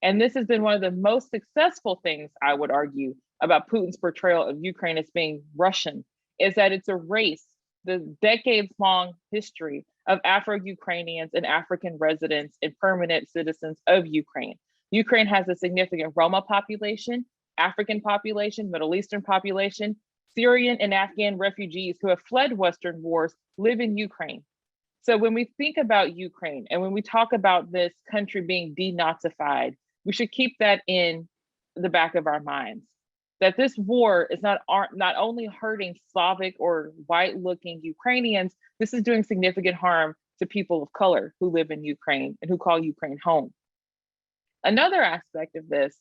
And this has been one of the most successful things, I would argue, about Putin's portrayal of Ukraine as being Russian, is that it's erased the decades-long history of Afro-Ukrainians and African residents and permanent citizens of Ukraine. Ukraine has a significant Roma population, African population, Middle Eastern population. Syrian and Afghan refugees who have fled Western wars live in Ukraine. So when we think about Ukraine and when we talk about this country being denazified, we should keep that in the back of our minds, that this war is not only hurting Slavic or white-looking Ukrainians, this is doing significant harm to people of color who live in Ukraine and who call Ukraine home. Another aspect of this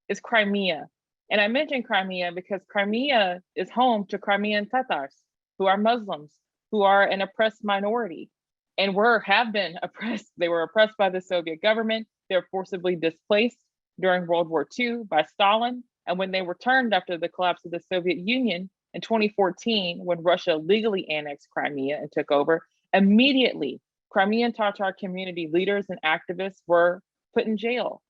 is Crimea. And I mentioned Crimea because Crimea is home to Crimean Tatars, who are Muslims, who are an oppressed minority and have been oppressed. They were oppressed by the Soviet government. They were forcibly displaced during World War II by Stalin. And when they returned after the collapse of the Soviet Union in 2014, when Russia legally annexed Crimea and took over, immediately Crimean Tatar community leaders and activists were put in jail,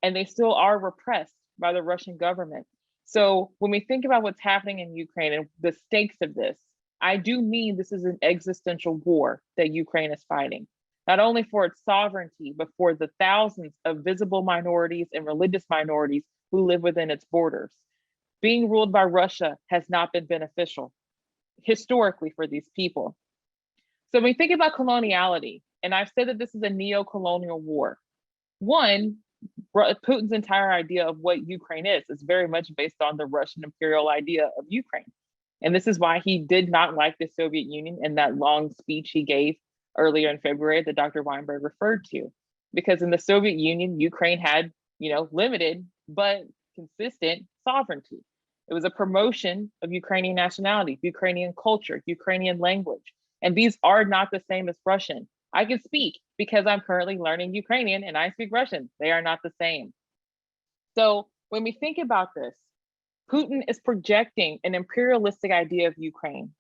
and they still are repressed by the Russian government. So when we think about what's happening in Ukraine and the stakes of this, I do mean this is an existential war that Ukraine is fighting, not only for its sovereignty, but for the thousands of visible minorities and religious minorities who live within its borders. Being ruled by Russia has not been beneficial historically for these people. So when we think about coloniality, and I've said that this is a neo-colonial war, one, Putin's entire idea of what Ukraine is very much based on the Russian imperial idea of Ukraine. And this is why he did not like the Soviet Union in that long speech he gave earlier in February that Dr. Weinberg referred to. Because in the Soviet Union, Ukraine had, limited but consistent sovereignty. It was a promotion of Ukrainian nationality, Ukrainian culture, Ukrainian language. And these are not the same as Russian. I can speak because I'm currently learning Ukrainian and I speak Russian. They are not the same. So when we think about this, Putin is projecting an imperialistic idea of Ukraine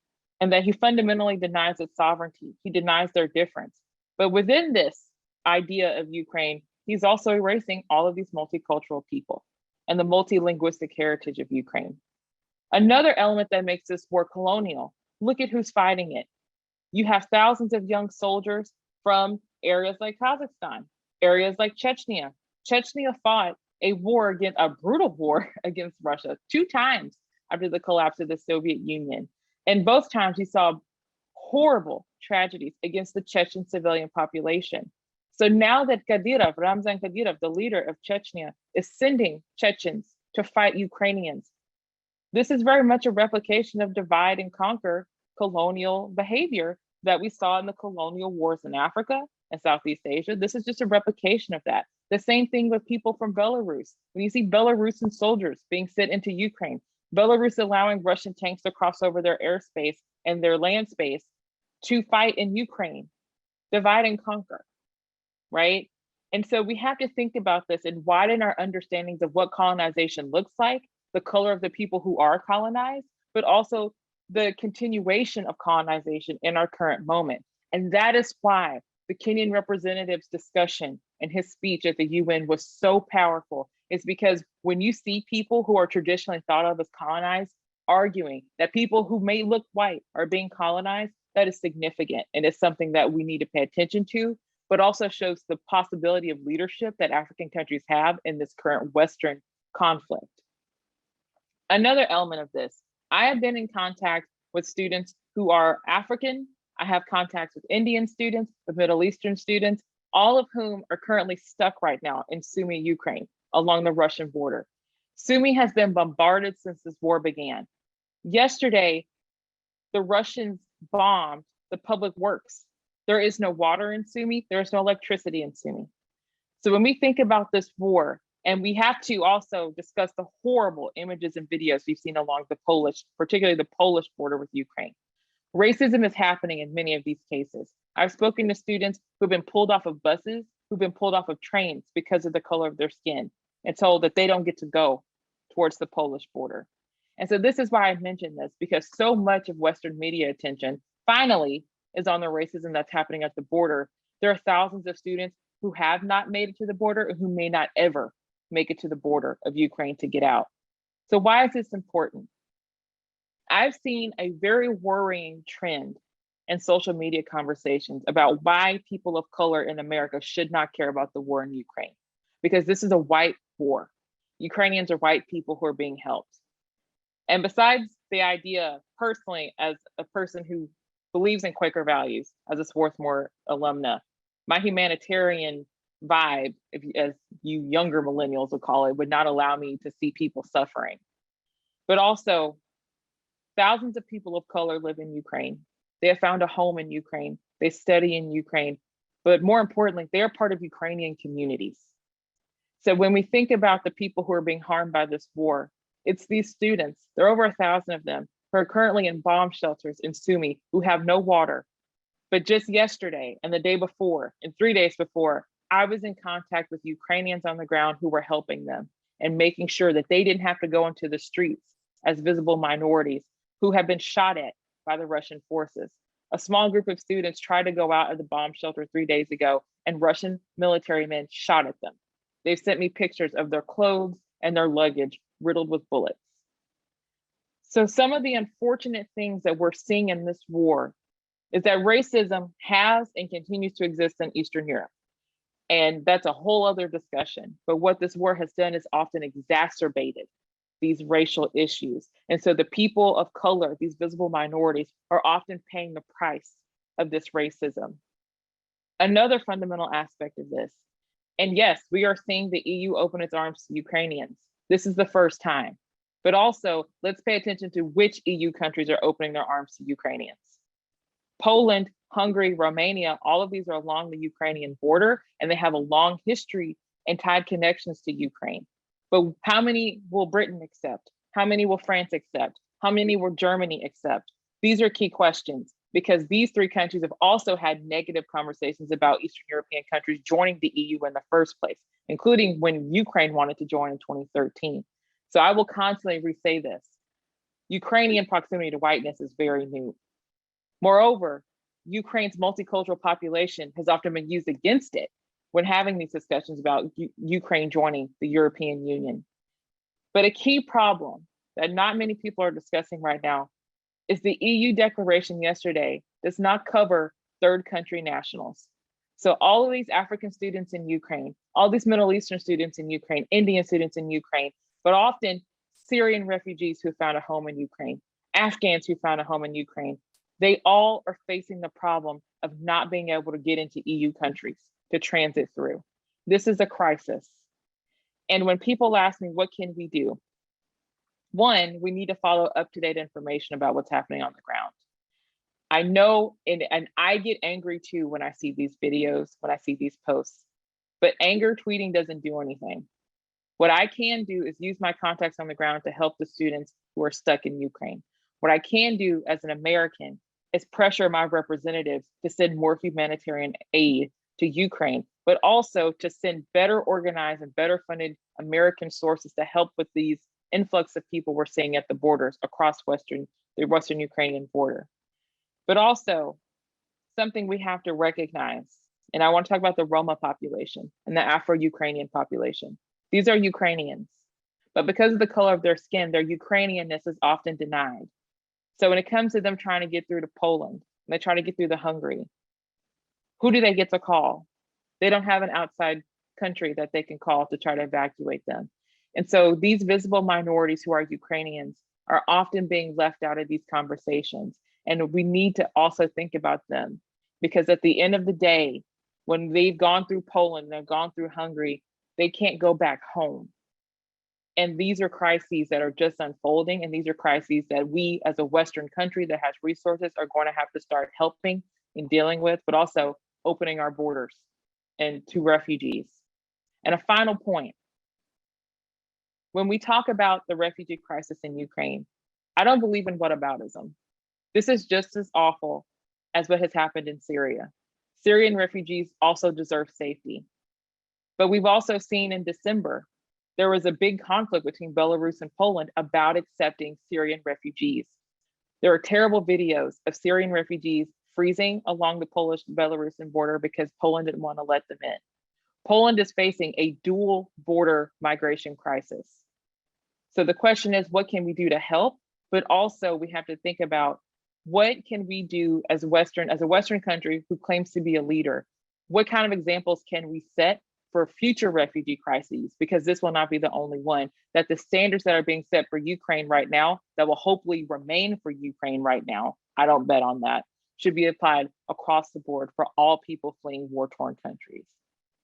and that he fundamentally denies its sovereignty. He denies their difference. But within this idea of Ukraine, he's also erasing all of these multicultural people and the multilinguistic heritage of Ukraine. Another element that makes this war colonial, look at who's fighting it. You have thousands of young soldiers from areas like Kazakhstan, areas like Chechnya. Chechnya fought a brutal war against Russia 2 times after the collapse of the Soviet Union. And both times he saw horrible tragedies against the Chechen civilian population. So now that Ramzan Kadyrov, the leader of Chechnya, is sending Chechens to fight Ukrainians, this is very much a replication of divide and conquer colonial behavior that we saw in the colonial wars in Africa and Southeast Asia. This is just a replication of that. The same thing with people from Belarus. When you see Belarusian soldiers being sent into Ukraine, Belarus allowing Russian tanks to cross over their airspace and their land space to fight in Ukraine, divide and conquer, right? And so we have to think about this and widen our understandings of what colonization looks like, the color of the people who are colonized, but also the continuation of colonization in our current moment. And that is why the Kenyan representative's discussion and his speech at the UN was so powerful. It's because when you see people who are traditionally thought of as colonized arguing that people who may look white are being colonized, that is significant. And it's something that we need to pay attention to, but also shows the possibility of leadership that African countries have in this current Western conflict. Another element of this, I have been in contact with students who are African. I have contacts with Indian students, with Middle Eastern students, all of whom are currently stuck right now in Sumy, Ukraine, along the Russian border. Sumy has been bombarded since this war began. Yesterday, the Russians bombed the public works. There is no water in Sumy. There is no electricity in Sumy. So when we think about this war, and we have to also discuss the horrible images and videos we've seen along the particularly the Polish border with Ukraine. Racism is happening in many of these cases. I've spoken to students who've been pulled off of buses, who've been pulled off of trains because of the color of their skin and told that they don't get to go towards the Polish border. And so this is why I mentioned this, because so much of Western media attention finally is on the racism that's happening at the border. There are thousands of students who have not made it to the border and who may not ever make it to the border of Ukraine to get out. So why is this important? I've seen a very worrying trend in social media conversations about why people of color in America should not care about the war in Ukraine, because this is a white war. Ukrainians are white people who are being helped. And besides the idea, personally, as a person who believes in Quaker values, as a Swarthmore alumna, my humanitarian vibe, as you younger millennials would call it, would not allow me to see people suffering. But also, thousands of people of color live in Ukraine. They have found a home in Ukraine. They study in Ukraine. But more importantly, they are part of Ukrainian communities. So when we think about the people who are being harmed by this war, it's these students, there are over 1,000 of them, who are currently in bomb shelters in Sumy, who have no water. But just yesterday and the day before and 3 days before, I was in contact with Ukrainians on the ground who were helping them and making sure that they didn't have to go into the streets as visible minorities who have been shot at by the Russian forces. A small group of students tried to go out of the bomb shelter 3 days ago, and Russian military men shot at them. They've sent me pictures of their clothes and their luggage riddled with bullets. So some of the unfortunate things that we're seeing in this war is that racism has and continues to exist in Eastern Europe. And that's a whole other discussion. But what this war has done is often exacerbated these racial issues. And so the people of color, these visible minorities, are often paying the price of this racism. Another fundamental aspect of this, and yes, we are seeing the EU open its arms to Ukrainians. This is the first time. But also, let's pay attention to which EU countries are opening their arms to Ukrainians. Poland, Hungary, Romania, all of these are along the Ukrainian border, and they have a long history and tied connections to Ukraine. But how many will Britain accept? How many will France accept? How many will Germany accept? These are key questions, because these three countries have also had negative conversations about Eastern European countries joining the EU in the first place, including when Ukraine wanted to join in 2013. So I will constantly re-say this. Ukrainian proximity to whiteness is very new. Moreover, Ukraine's multicultural population has often been used against it when having these discussions about Ukraine joining the European Union. But a key problem that not many people are discussing right now is the EU declaration yesterday does not cover third country nationals. So all of these African students in Ukraine, all these Middle Eastern students in Ukraine, Indian students in Ukraine, but often Syrian refugees who found a home in Ukraine, Afghans who found a home in Ukraine, they all are facing the problem of not being able to get into EU countries to transit through. This is a crisis. And when people ask me, what can we do? One, we need to follow up-to-date information about what's happening on the ground. I know, and I get angry too when I see these videos, when I see these posts, but anger tweeting doesn't do anything. What I can do is use my contacts on the ground to help the students who are stuck in Ukraine. What I can do as an American is pressure my representatives to send more humanitarian aid to Ukraine, but also to send better organized and better funded American sources to help with these influx of people we're seeing at the borders across the Western Ukrainian border. But also something we have to recognize, and I want to talk about the Roma population and the Afro-Ukrainian population. These are Ukrainians, but because of the color of their skin, their Ukrainianness is often denied. So when it comes to them trying to get through to Poland, and they try to get through to Hungary, who do they get to call? They don't have an outside country that they can call to try to evacuate them. And so these visible minorities who are Ukrainians are often being left out of these conversations. And we need to also think about them, because at the end of the day, when they've gone through Poland, they've gone through Hungary, they can't go back home. And these are crises that are just unfolding. And these are crises that we as a Western country that has resources are going to have to start helping in dealing with, but also opening our borders and to refugees. And a final point, when we talk about the refugee crisis in Ukraine, I don't believe in whataboutism. This is just as awful as what has happened in Syria. Syrian refugees also deserve safety. But we've also seen in December there was a big conflict between Belarus and Poland about accepting Syrian refugees. There are terrible videos of Syrian refugees freezing along the Polish-Belarusian border because Poland didn't want to let them in. Poland is facing a dual border migration crisis. So the question is, what can we do to help? But also we have to think about what can we do as a Western country who claims to be a leader? What kind of examples can we set for future refugee crises? Because this will not be the only one, that the standards that are being set for Ukraine right now, that will hopefully remain for Ukraine right now, I don't bet on that, should be applied across the board for all people fleeing war-torn countries.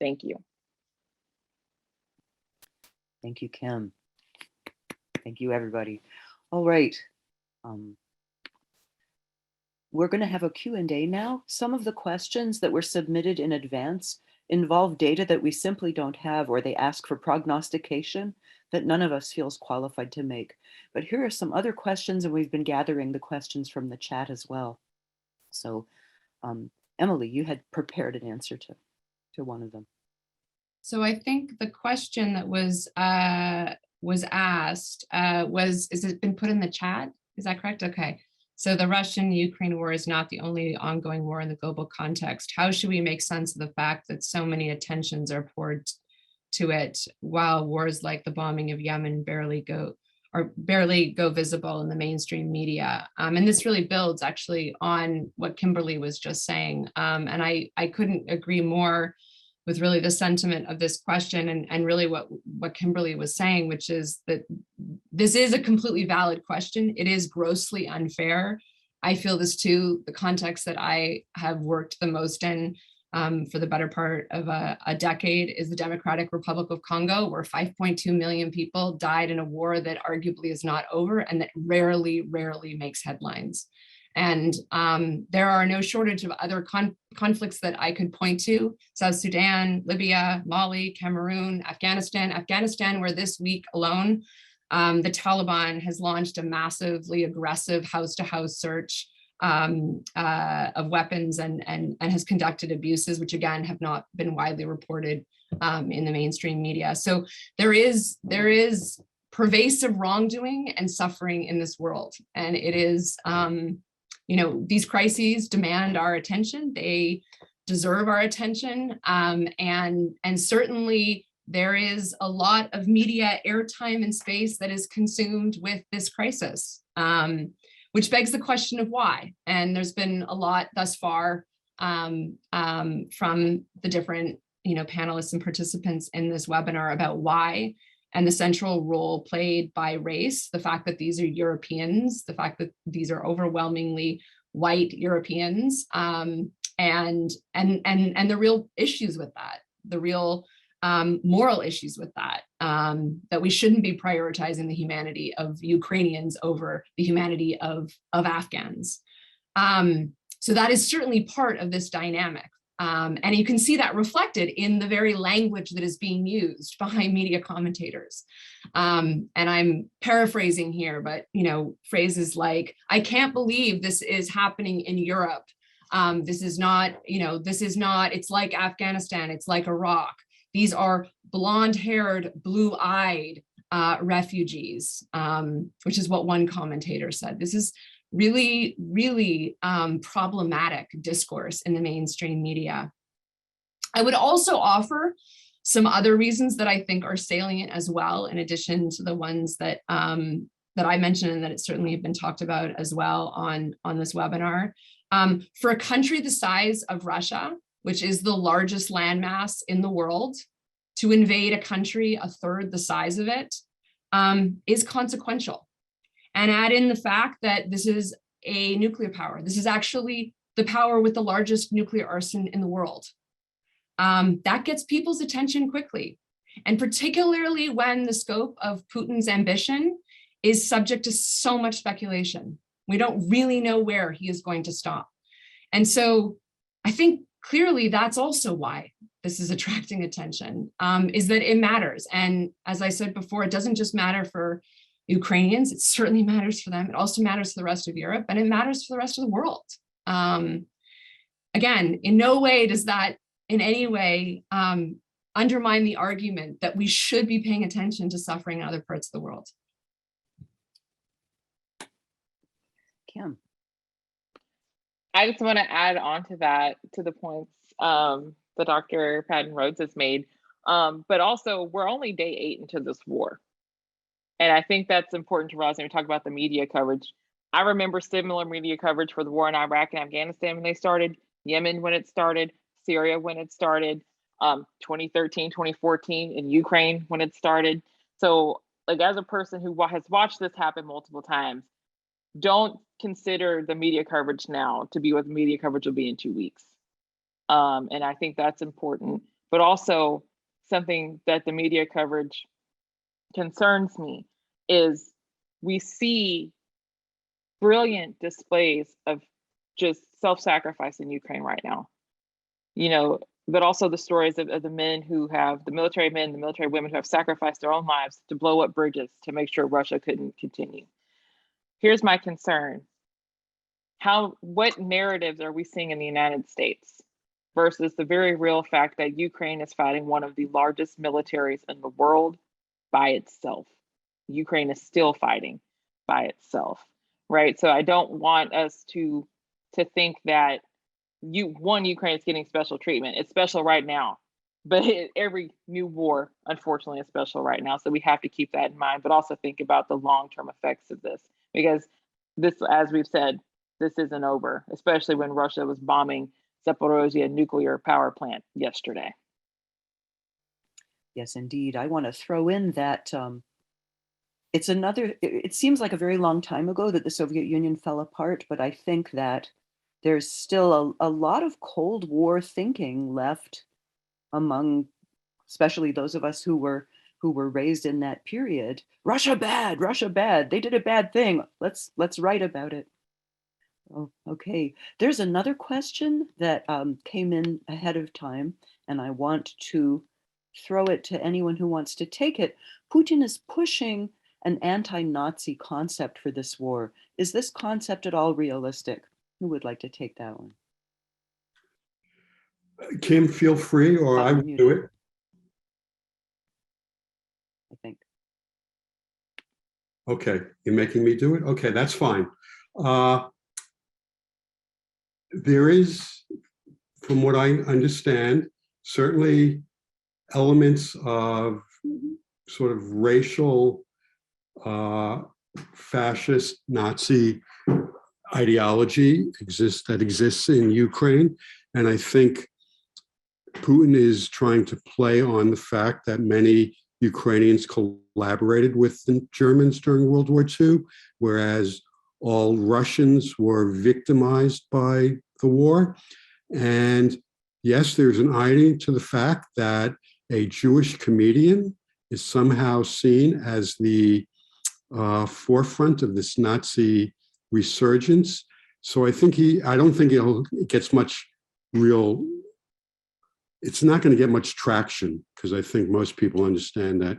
Thank you. Thank you, Kim. Thank you, everybody. All right. We're going to have a Q&A now. Some of the questions that were submitted in advance involve data that we simply don't have, or they ask for prognostication that none of us feels qualified to make. But here are some other questions, and we've been gathering the questions from the chat as well. So Emily, you had prepared an answer to one of them. So I think the question that was asked is it been put in the chat? Is that correct? Okay. So the Russian-Ukraine war is not the only ongoing war in the global context. How should we make sense of the fact that so many attentions are poured to it while wars like the bombing of Yemen barely go visible in the mainstream media? And this really builds actually on what Kimberly was just saying. And I couldn't agree more with really the sentiment of this question and really what Kimberly was saying, which is that this is a completely valid question. It is grossly unfair. I feel this too. The context that I have worked the most in for the better part of a decade is the Democratic Republic of Congo, where 5.2 million people died in a war that arguably is not over and that rarely makes headlines. And there are no shortage of other conflicts that I could point to: South Sudan, Libya, Mali, Cameroon, Afghanistan, where this week alone, the Taliban has launched a massively aggressive house-to-house search of weapons and has conducted abuses, which again have not been widely reported in the mainstream media. So there is pervasive wrongdoing and suffering in this world, and it is. These crises demand our attention. They deserve our attention. And certainly there is a lot of media airtime and space that is consumed with this crisis, which begs the question of why. And there's been a lot thus far from the different panelists and participants in this webinar about why, and the central role played by race, the fact that these are Europeans, the fact that these are overwhelmingly white Europeans, and the real issues with that, the real moral issues with that, that we shouldn't be prioritizing the humanity of Ukrainians over the humanity of Afghans. So that is certainly part of this dynamic. And you can see that reflected in the very language that is being used by media commentators. And I'm paraphrasing here, but phrases like, "I can't believe this is happening in Europe. This is not, it's like Afghanistan, it's like Iraq. These are blonde-haired, blue-eyed refugees," which is what one commentator said. This is really problematic discourse in the mainstream media. I would also offer some other reasons that I think are salient as well, in addition to the ones that I mentioned and that it certainly have been talked about as well on this webinar. For a country the size of Russia, which is the largest landmass in the world, to invade a country a third the size of it is consequential. And add in the fact that this is a nuclear power. This is actually the power with the largest nuclear arsenal in the world. That gets people's attention quickly. And particularly when the scope of Putin's ambition is subject to so much speculation. We don't really know where he is going to stop. And so I think clearly that's also why this is attracting attention, is that it matters. And as I said before, it doesn't just matter for Ukrainians, it certainly matters for them. It also matters for the rest of Europe, and it matters for the rest of the world. Again, in no way does that in any way undermine the argument that we should be paying attention to suffering in other parts of the world. Kim. I just want to add on to that, to the points that Dr. Patton Rhodes has made. But also, we're only day 8 into this war. And I think that's important to realize when we talk about the media coverage. I remember similar media coverage for the war in Iraq and Afghanistan when they started, Yemen when it started, Syria when it started, 2013, 2014 in Ukraine when it started. So, like, as a person who has watched this happen multiple times, don't consider the media coverage now to be what the media coverage will be in 2 weeks. And I think that's important, but also something that the media coverage concerns me is we see brilliant displays of just self-sacrifice in Ukraine right now, but also the stories of the men who have, the military men, the military women who have sacrificed their own lives to blow up bridges to make sure Russia couldn't continue. Here's my concern. What narratives are we seeing in the United States versus the very real fact that Ukraine is fighting one of the largest militaries in the world by itself? Ukraine is still fighting by itself, right? So I don't want us to think that Ukraine is getting special treatment. It's special right now, but every new war, unfortunately, is special right now. So we have to keep that in mind, but also think about the long-term effects of this, because this, as we've said, this isn't over, especially when Russia was bombing Zaporozhye nuclear power plant yesterday. Yes, indeed. I want to throw in that it seems like a very long time ago that the Soviet Union fell apart, but I think that there's still a lot of Cold War thinking left among, especially those of us who were raised in that period. Russia bad, they did a bad thing. Let's write about it. Oh, okay. There's another question that came in ahead of time, and I want to throw it to anyone who wants to take it. Putin is pushing an anti-Nazi concept for this war. Is this concept at all realistic? Who would like to take that one? Kim, feel free, or I will do it. I think. Okay, you're making me do it? Okay, that's fine. There is, from what I understand, certainly elements of sort of racial, fascist, Nazi ideology that exists in Ukraine. And I think Putin is trying to play on the fact that many Ukrainians collaborated with the Germans during World War II, whereas all Russians were victimized by the war. And yes, there's an irony to the fact that a Jewish comedian is somehow seen as the forefront of this Nazi resurgence. So I don't think it gets much real, it's not going to get much traction, because I think most people understand that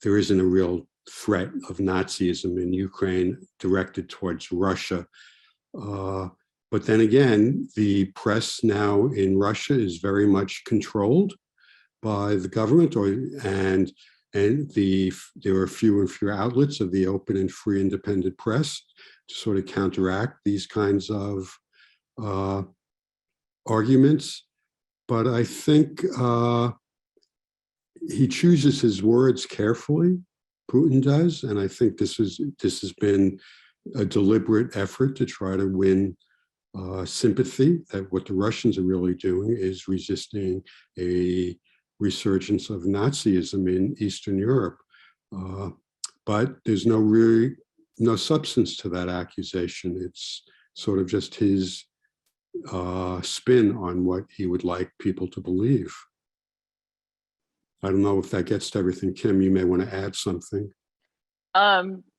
there isn't a real threat of Nazism in Ukraine directed towards Russia. But then again, the press now in Russia is very much controlled by the government, and there are fewer and fewer outlets of the open and free independent press to sort of counteract these kinds of arguments. But I think he chooses his words carefully, Putin does, and I think this has been a deliberate effort to try to win sympathy that what the Russians are really doing is resisting a resurgence of Nazism in Eastern Europe. But there's no substance to that accusation. It's sort of just his spin on what he would like people to believe. I don't know if that gets to everything. Kim, you may want to add something.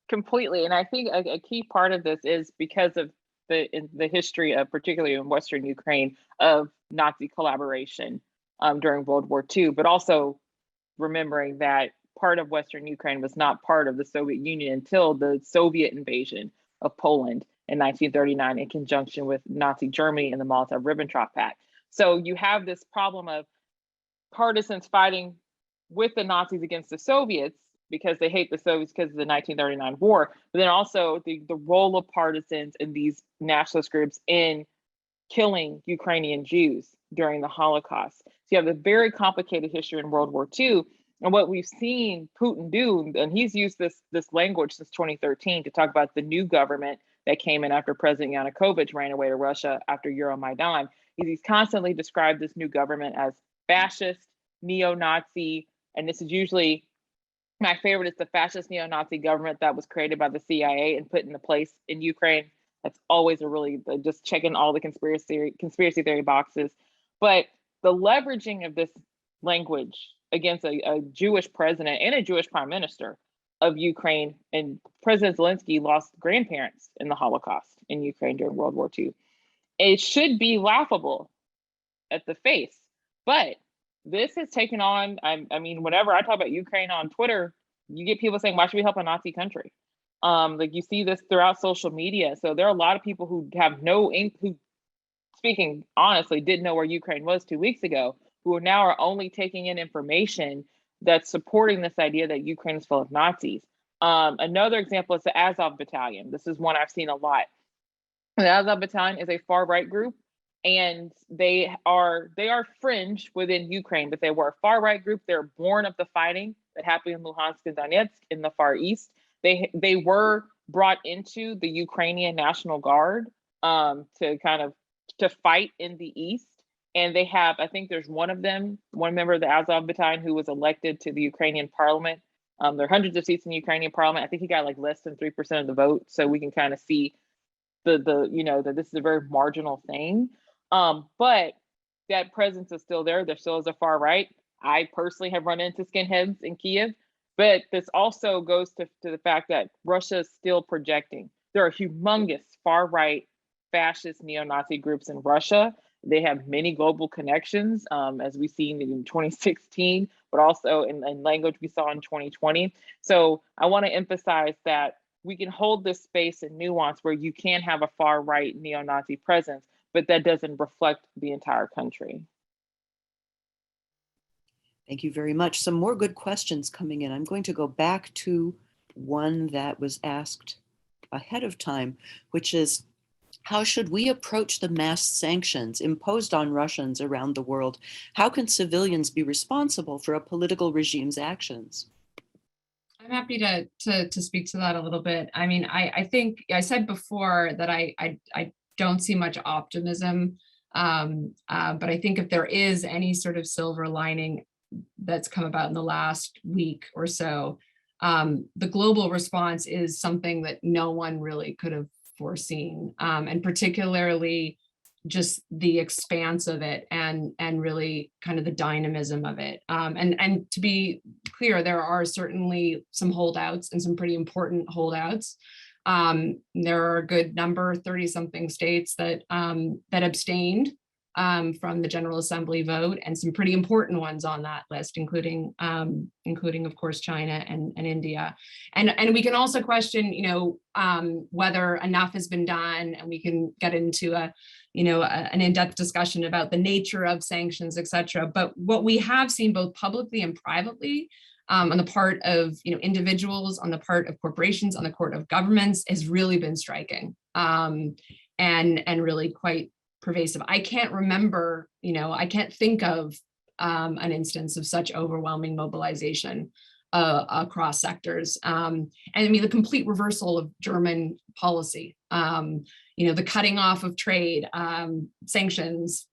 Completely. And I think a key part of this is because of the history of, particularly in Western Ukraine, of Nazi collaboration during World War II, but also remembering that part of Western Ukraine was not part of the Soviet Union until the Soviet invasion of Poland in 1939 in conjunction with Nazi Germany and the Molotov-Ribbentrop Pact. So you have this problem of partisans fighting with the Nazis against the Soviets because they hate the Soviets because of the 1939 war, but then also the role of partisans in these nationalist groups in killing Ukrainian Jews during the Holocaust. So you have a very complicated history in World War II. And what we've seen Putin do, and he's used this language since 2013 to talk about the new government that came in after President Yanukovych ran away to Russia after Euromaidan. He's constantly described this new government as fascist, neo-Nazi, and this is usually, my favorite is the fascist neo-Nazi government that was created by the CIA and put into place in Ukraine. That's always a really, just checking all the conspiracy theory boxes. But the leveraging of this language against a Jewish president and a Jewish prime minister of Ukraine, and President Zelensky lost grandparents in the Holocaust in Ukraine during World War II. It should be laughable at the face, but this has taken on, I mean, whenever I talk about Ukraine on Twitter, you get people saying, why should we help a Nazi country? Like you see this throughout social media. So there are a lot of people who have who, speaking honestly, didn't know where Ukraine was 2 weeks ago, who now are only taking in information that's supporting this idea that Ukraine is full of Nazis. Another example is the Azov Battalion. This is one I've seen a lot. The Azov Battalion is a far-right group, and they are fringe within Ukraine, but they were a far-right group. They're born of the fighting that happened in Luhansk and Donetsk in the Far East. They were brought into the Ukrainian National Guard to fight in the East. And they have, I think there's one member of the Azov Battalion who was elected to the Ukrainian parliament. There are hundreds of seats in the Ukrainian parliament. I think he got like less than 3% of the vote. So we can kind of see that this is a very marginal thing. But that presence is still there. There still is a far right. I personally have run into skinheads in Kiev, but this also goes to the fact that Russia is still projecting. There are humongous far right fascist neo-Nazi groups in Russia. They have many global connections, as we've seen in 2016, but also in language we saw in 2020. So I want to emphasize that we can hold this space and nuance where you can have a far right neo-Nazi presence, but that doesn't reflect the entire country. Thank you very much. Some more good questions coming in. I'm going to go back to one that was asked ahead of time, which is, how should we approach the mass sanctions imposed on Russians around the world? How can civilians be responsible for a political regime's actions? I'm happy to speak to that a little bit. I mean, I think I said before that I don't see much optimism, but I think if there is any sort of silver lining that's come about in the last week or so, the global response is something that no one really could have foreseen, and particularly just the expanse of it and really kind of the dynamism of it. And to be clear, there are certainly some holdouts and some pretty important holdouts. There are a good number, 30-something states that abstained from the General Assembly vote, and some pretty important ones on that list, including of course China and India. And we can also question, whether enough has been done, and we can get into an in-depth discussion about the nature of sanctions, et cetera. But what we have seen both publicly and privately, on the part of individuals, on the part of corporations, on the part of governments, has really been striking, and really quite pervasive. I can't remember, I can't think of an instance of such overwhelming mobilization across sectors. And I mean, the complete reversal of German policy, the cutting off of trade, sanctions,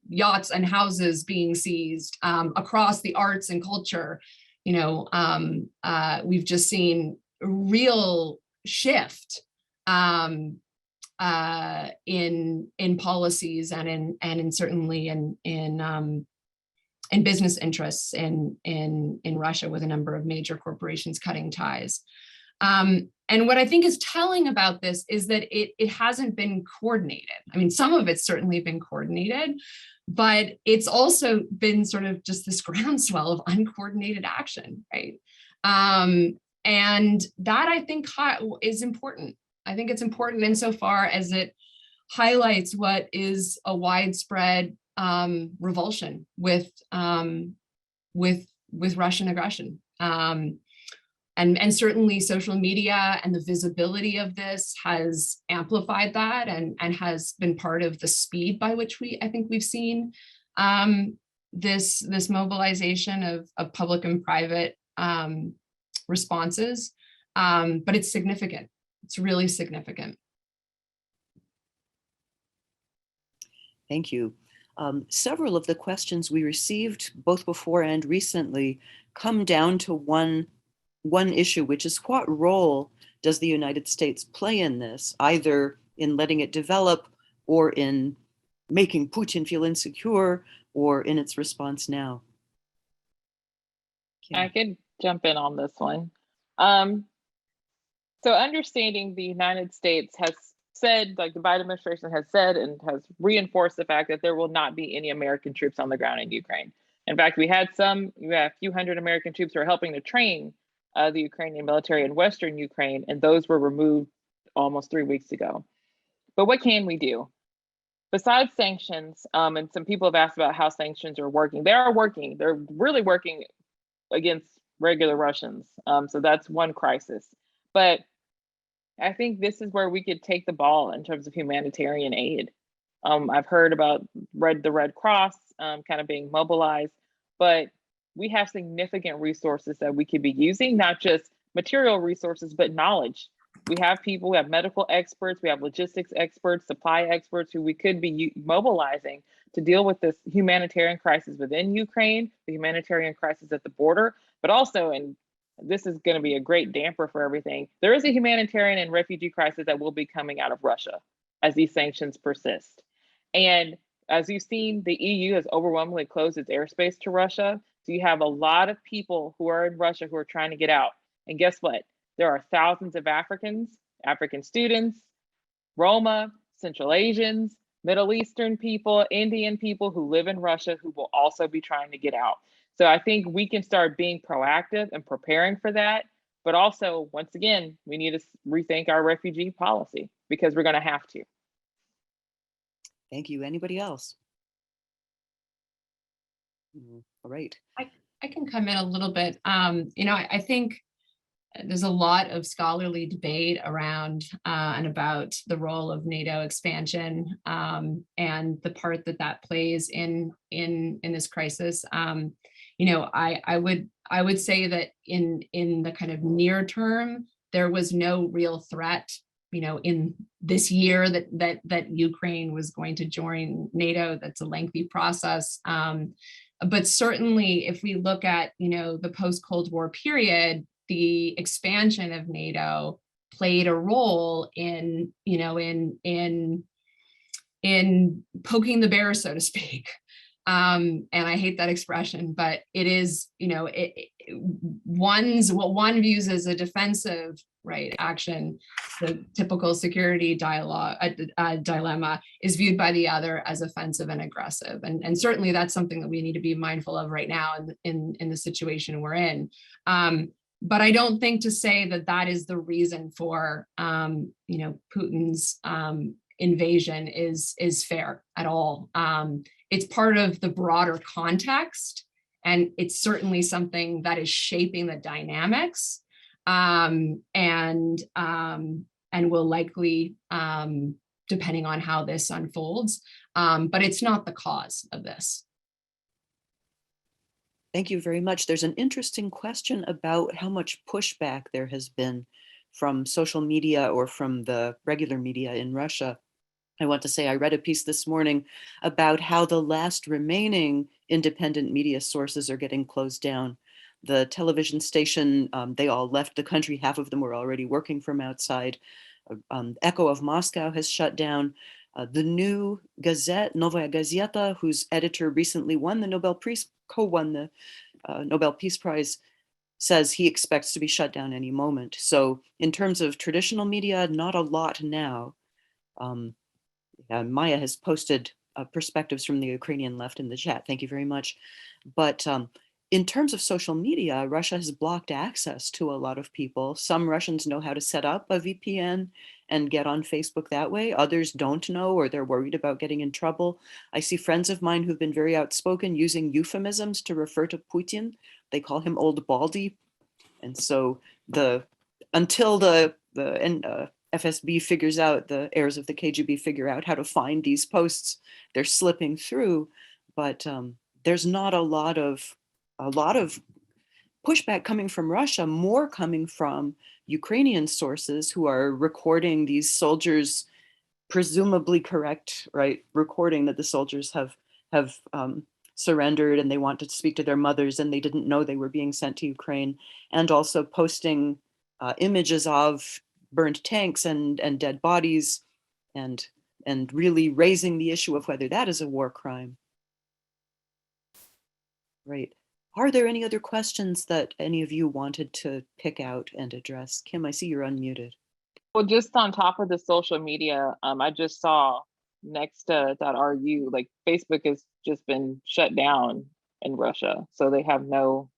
yachts and houses being seized across the arts and culture. We've just seen a real shift in policies and certainly in business interests in Russia, with a number of major corporations cutting ties. And what I think is telling about this is that it hasn't been coordinated. I mean, some of it's certainly been coordinated, but it's also been sort of just this groundswell of uncoordinated action, right? And that, I think, is important. I think it's important insofar as it highlights what is a widespread revulsion with Russian aggression. And certainly social media and the visibility of this has amplified that and has been part of the speed by which I think we've seen this mobilization of public and private responses. But it's significant. It's really significant. Thank you. Several of the questions we received both before and recently come down to one issue, which is what role does the United States play in this, either in letting it develop or in making Putin feel insecure or in its response now? I could jump in on this one. So understanding the United States has said, like the Biden administration has said and has reinforced the fact that there will not be any American troops on the ground in Ukraine. In fact, we had a few hundred American troops who are helping to train the Ukrainian military in Western Ukraine, and those were removed almost 3 weeks ago. But what can we do? Besides sanctions, and some people have asked about how sanctions are working. They are working. They're really working against regular Russians. So that's one crisis. But I think this is where we could take the ball in terms of humanitarian aid. I've heard about the Red Cross kind of being mobilized, but we have significant resources that we could be using, not just material resources, but knowledge. We have people, we have medical experts, we have logistics experts, supply experts who we could be mobilizing to deal with this humanitarian crisis within Ukraine, the humanitarian crisis at the border, but also, and this is going to be a great damper for everything, there is a humanitarian and refugee crisis that will be coming out of Russia as these sanctions persist. And as you've seen, the EU has overwhelmingly closed its airspace to Russia. So you have a lot of people who are in Russia who are trying to get out. And guess what? There are thousands of Africans, African students, Roma, Central Asians, Middle Eastern people, Indian people who live in Russia who will also be trying to get out. So I think we can start being proactive and preparing for that. But also, once again, we need to rethink our refugee policy because we're going to have to. Thank you. Anybody else? All right. I can come in a little bit. I think there's a lot of scholarly debate around and about the role of NATO expansion and the part that plays in this crisis. I would say that in the kind of near term, there was no real threat, in this year that Ukraine was going to join NATO. That's a lengthy process. But certainly, if we look at the post-Cold War period, the expansion of NATO played a role in poking the bear, so to speak. And I hate that expression, but it is, what one views as a defensive action, the typical security dilemma is viewed by the other as offensive and aggressive. And certainly that's something that we need to be mindful of right now in the situation we're in. But I don't think to say that is the reason for, Putin's invasion is fair at all. It's part of the broader context, and it's certainly something that is shaping the dynamics, and will likely, depending on how this unfolds, but it's not the cause of this. Thank you very much. There's an interesting question about how much pushback there has been from social media or from the regular media in Russia. I want to say I read a piece this morning about how the last remaining independent media sources are getting closed down. The television station, they all left the country. Half of them were already working from outside. Echo of Moscow has shut down. The new Gazette, Novaya Gazeta, whose editor recently won the Nobel Peace, co-won the Nobel Peace Prize, says he expects to be shut down any moment. So in terms of traditional media, not a lot now. Maya has posted perspectives from the Ukrainian left in the chat. Thank you very much. But In terms of social media, Russia has blocked access to a lot of people. Some Russians know how to set up a VPN and get on Facebook that way. Others don't know, or they're worried about getting in trouble. I see friends of mine who've been very outspoken using euphemisms to refer to Putin. They call him Old Baldy. And so until the FSB figures out, the heirs of the KGB figure out how to find these posts, they're slipping through. But there's not a lot of pushback coming from Russia, more coming from Ukrainian sources who are recording these soldiers, presumably correct, right? Recording that the soldiers have surrendered and they want to speak to their mothers and they didn't know they were being sent to Ukraine, and also posting images of burned tanks and dead bodies, and really raising the issue of whether that is a war crime. Right. Are there any other questions that any of you wanted to pick out and address? Kim, I see you're unmuted. Well, just on top of the social media, I just saw next to .ru, like Facebook has just been shut down in Russia. So they have no,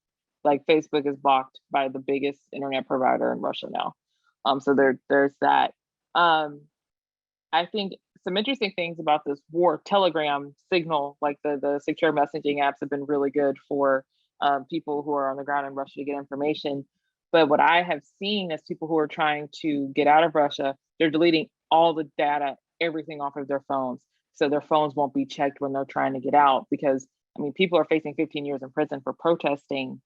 like Facebook is blocked by the biggest internet provider in Russia now. So there's that. I think some interesting things about this war, Telegram, Signal, like the secure messaging apps have been really good for people who are on the ground in Russia to get information. But what I have seen is people who are trying to get out of Russia, they're deleting all the data, everything off of their phones. So their phones won't be checked when they're trying to get out, because I mean, people are facing 15 years in prison for protesting.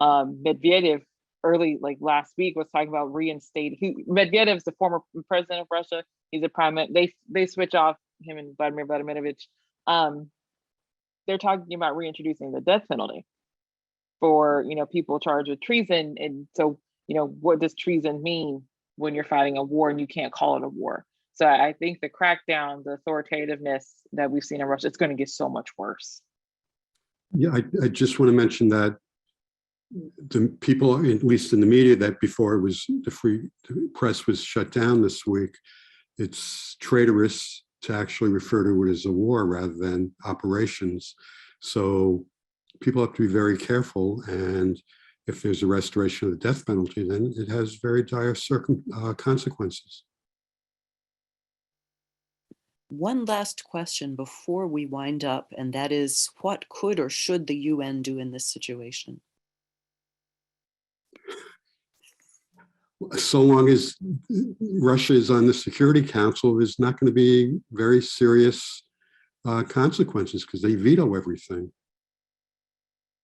Medvedev early, like last week, was talking about reinstating. Medvedev's the former president of Russia. He's a prime minister. They switch off him and Vladimir Vladimirovich. They're talking about reintroducing the death penalty for people charged with treason. And so what does treason mean when you're fighting a war and you can't call it a war? So I think the crackdown, the authoritativeness that we've seen in Russia, it's going to get so much worse. Yeah, I just want to mention that the people, at least in the media, that before it was the press was shut down this week, it's traitorous to actually refer to it as a war rather than operations. So people have to be very careful. And if there's a restoration of the death penalty, then it has very dire consequences. One last question before we wind up, and that is, what could or should the UN do in this situation? So long as Russia is on the Security Council, there's not going to be very serious consequences because they veto everything.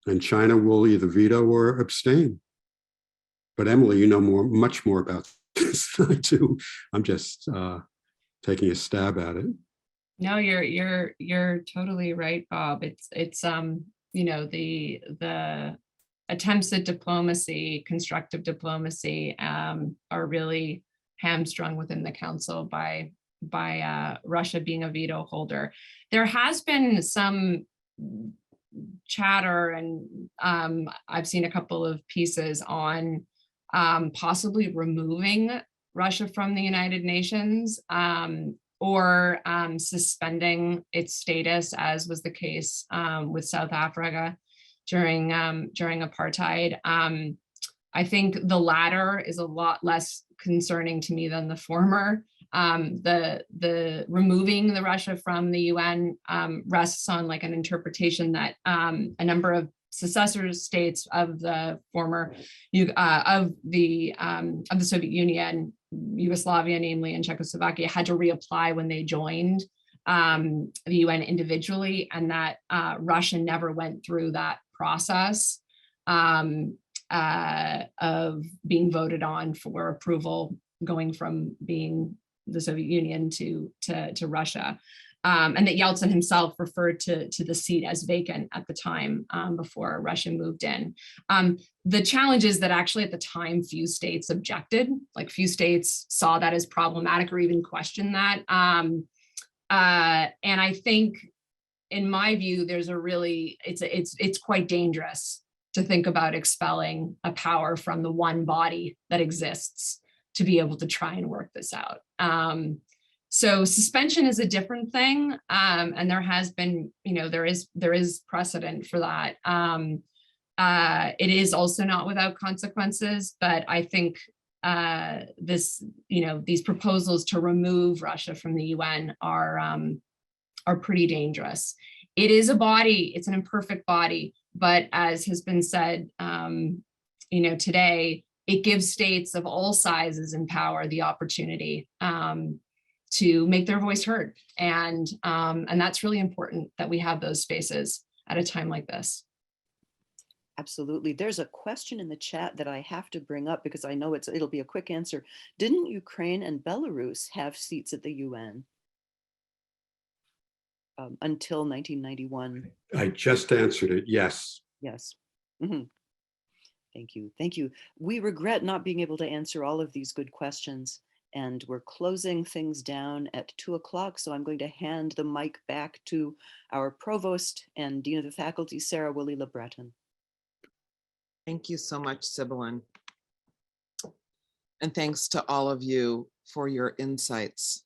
And China will either veto or abstain. But Emily, you know much more about this than I do. I'm just taking a stab at it. No, you're totally right, Bob. It's the attempts at diplomacy, constructive diplomacy, are really hamstrung within the council by Russia being a veto holder. There has been some chatter, and I've seen a couple of pieces on possibly removing Russia from the United Nations, or suspending its status, as was the case with South Africa during apartheid. I think the latter is a lot less concerning to me than the former. The removing the Russia from the UN rests on like an interpretation that a number of successor states of the former of the Soviet Union, Yugoslavia, namely, and Czechoslovakia, had to reapply when they joined the UN individually, and that Russia never went through that process of being voted on for approval, going from being the Soviet Union to Russia. And that Yeltsin himself referred to the seat as vacant at the time before Russia moved in. The challenge is that actually at the time, few states objected, like few states saw that as problematic or even questioned that. And I think, in my view, there's a really, it's quite dangerous to think about expelling a power from the one body that exists to be able to try and work this out. So suspension is a different thing, and there has been, there is precedent for that. It is also not without consequences, but I think these proposals to remove Russia from the UN are pretty dangerous. It is a body, it's an imperfect body, but as has been said, today, it gives states of all sizes and power the opportunity to make their voice heard. And that's really important that we have those spaces at a time like this. Absolutely. There's a question in the chat that I have to bring up because I know it'll be a quick answer. Didn't Ukraine and Belarus have seats at the UN until 1991? I just answered it, yes. Yes. Mm-hmm. Thank you. Thank you. We regret not being able to answer all of these good questions, and we're closing things down at 2 o'clock. So I'm going to hand the mic back to our provost and dean of the faculty, Sarah Willie LeBreton. Thank you so much, Sibyllin. And thanks to all of you for your insights.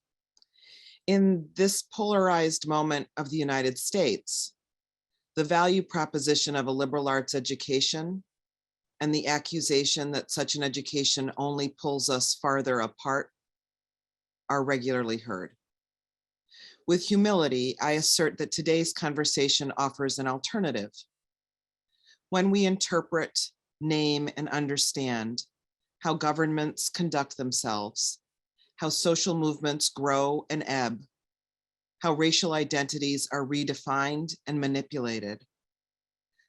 In this polarized moment of the United States, the value proposition of a liberal arts education and the accusation that such an education only pulls us farther apart are regularly heard. With humility, I assert that today's conversation offers an alternative. When we interpret, name, and understand how governments conduct themselves, how social movements grow and ebb, how racial identities are redefined and manipulated,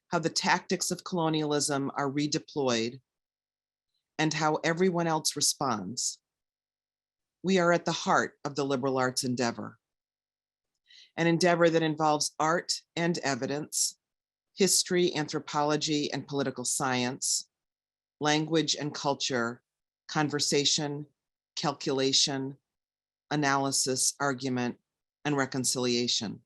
how the tactics of colonialism are redeployed, and how everyone else responds, we are at the heart of the liberal arts endeavor. An endeavor that involves art and evidence, history, anthropology, and political science, language and culture, conversation, calculation, analysis, argument, and reconciliation.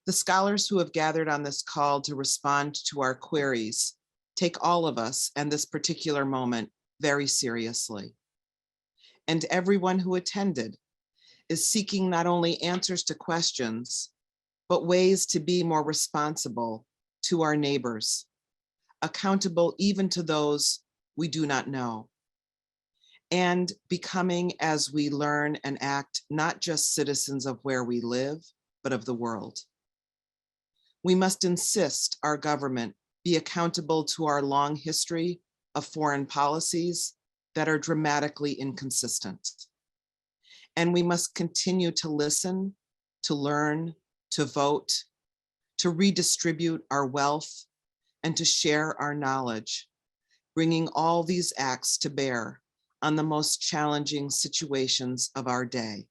The scholars who have gathered on this call to respond to our queries take all of us and this particular moment very seriously. And everyone who attended is seeking not only answers to questions, but ways to be more responsible to our neighbors, accountable even to those we do not know, and becoming, as we learn and act, not just citizens of where we live, but of the world. We must insist our government be accountable to our long history of foreign policies that are dramatically inconsistent. And we must continue to listen, to learn, to vote, to redistribute our wealth, and to share our knowledge, bringing all these acts to bear on the most challenging situations of our day.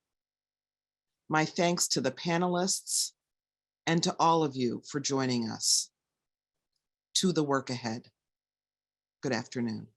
My thanks to the panelists and to all of you for joining us. To the work ahead. Good afternoon.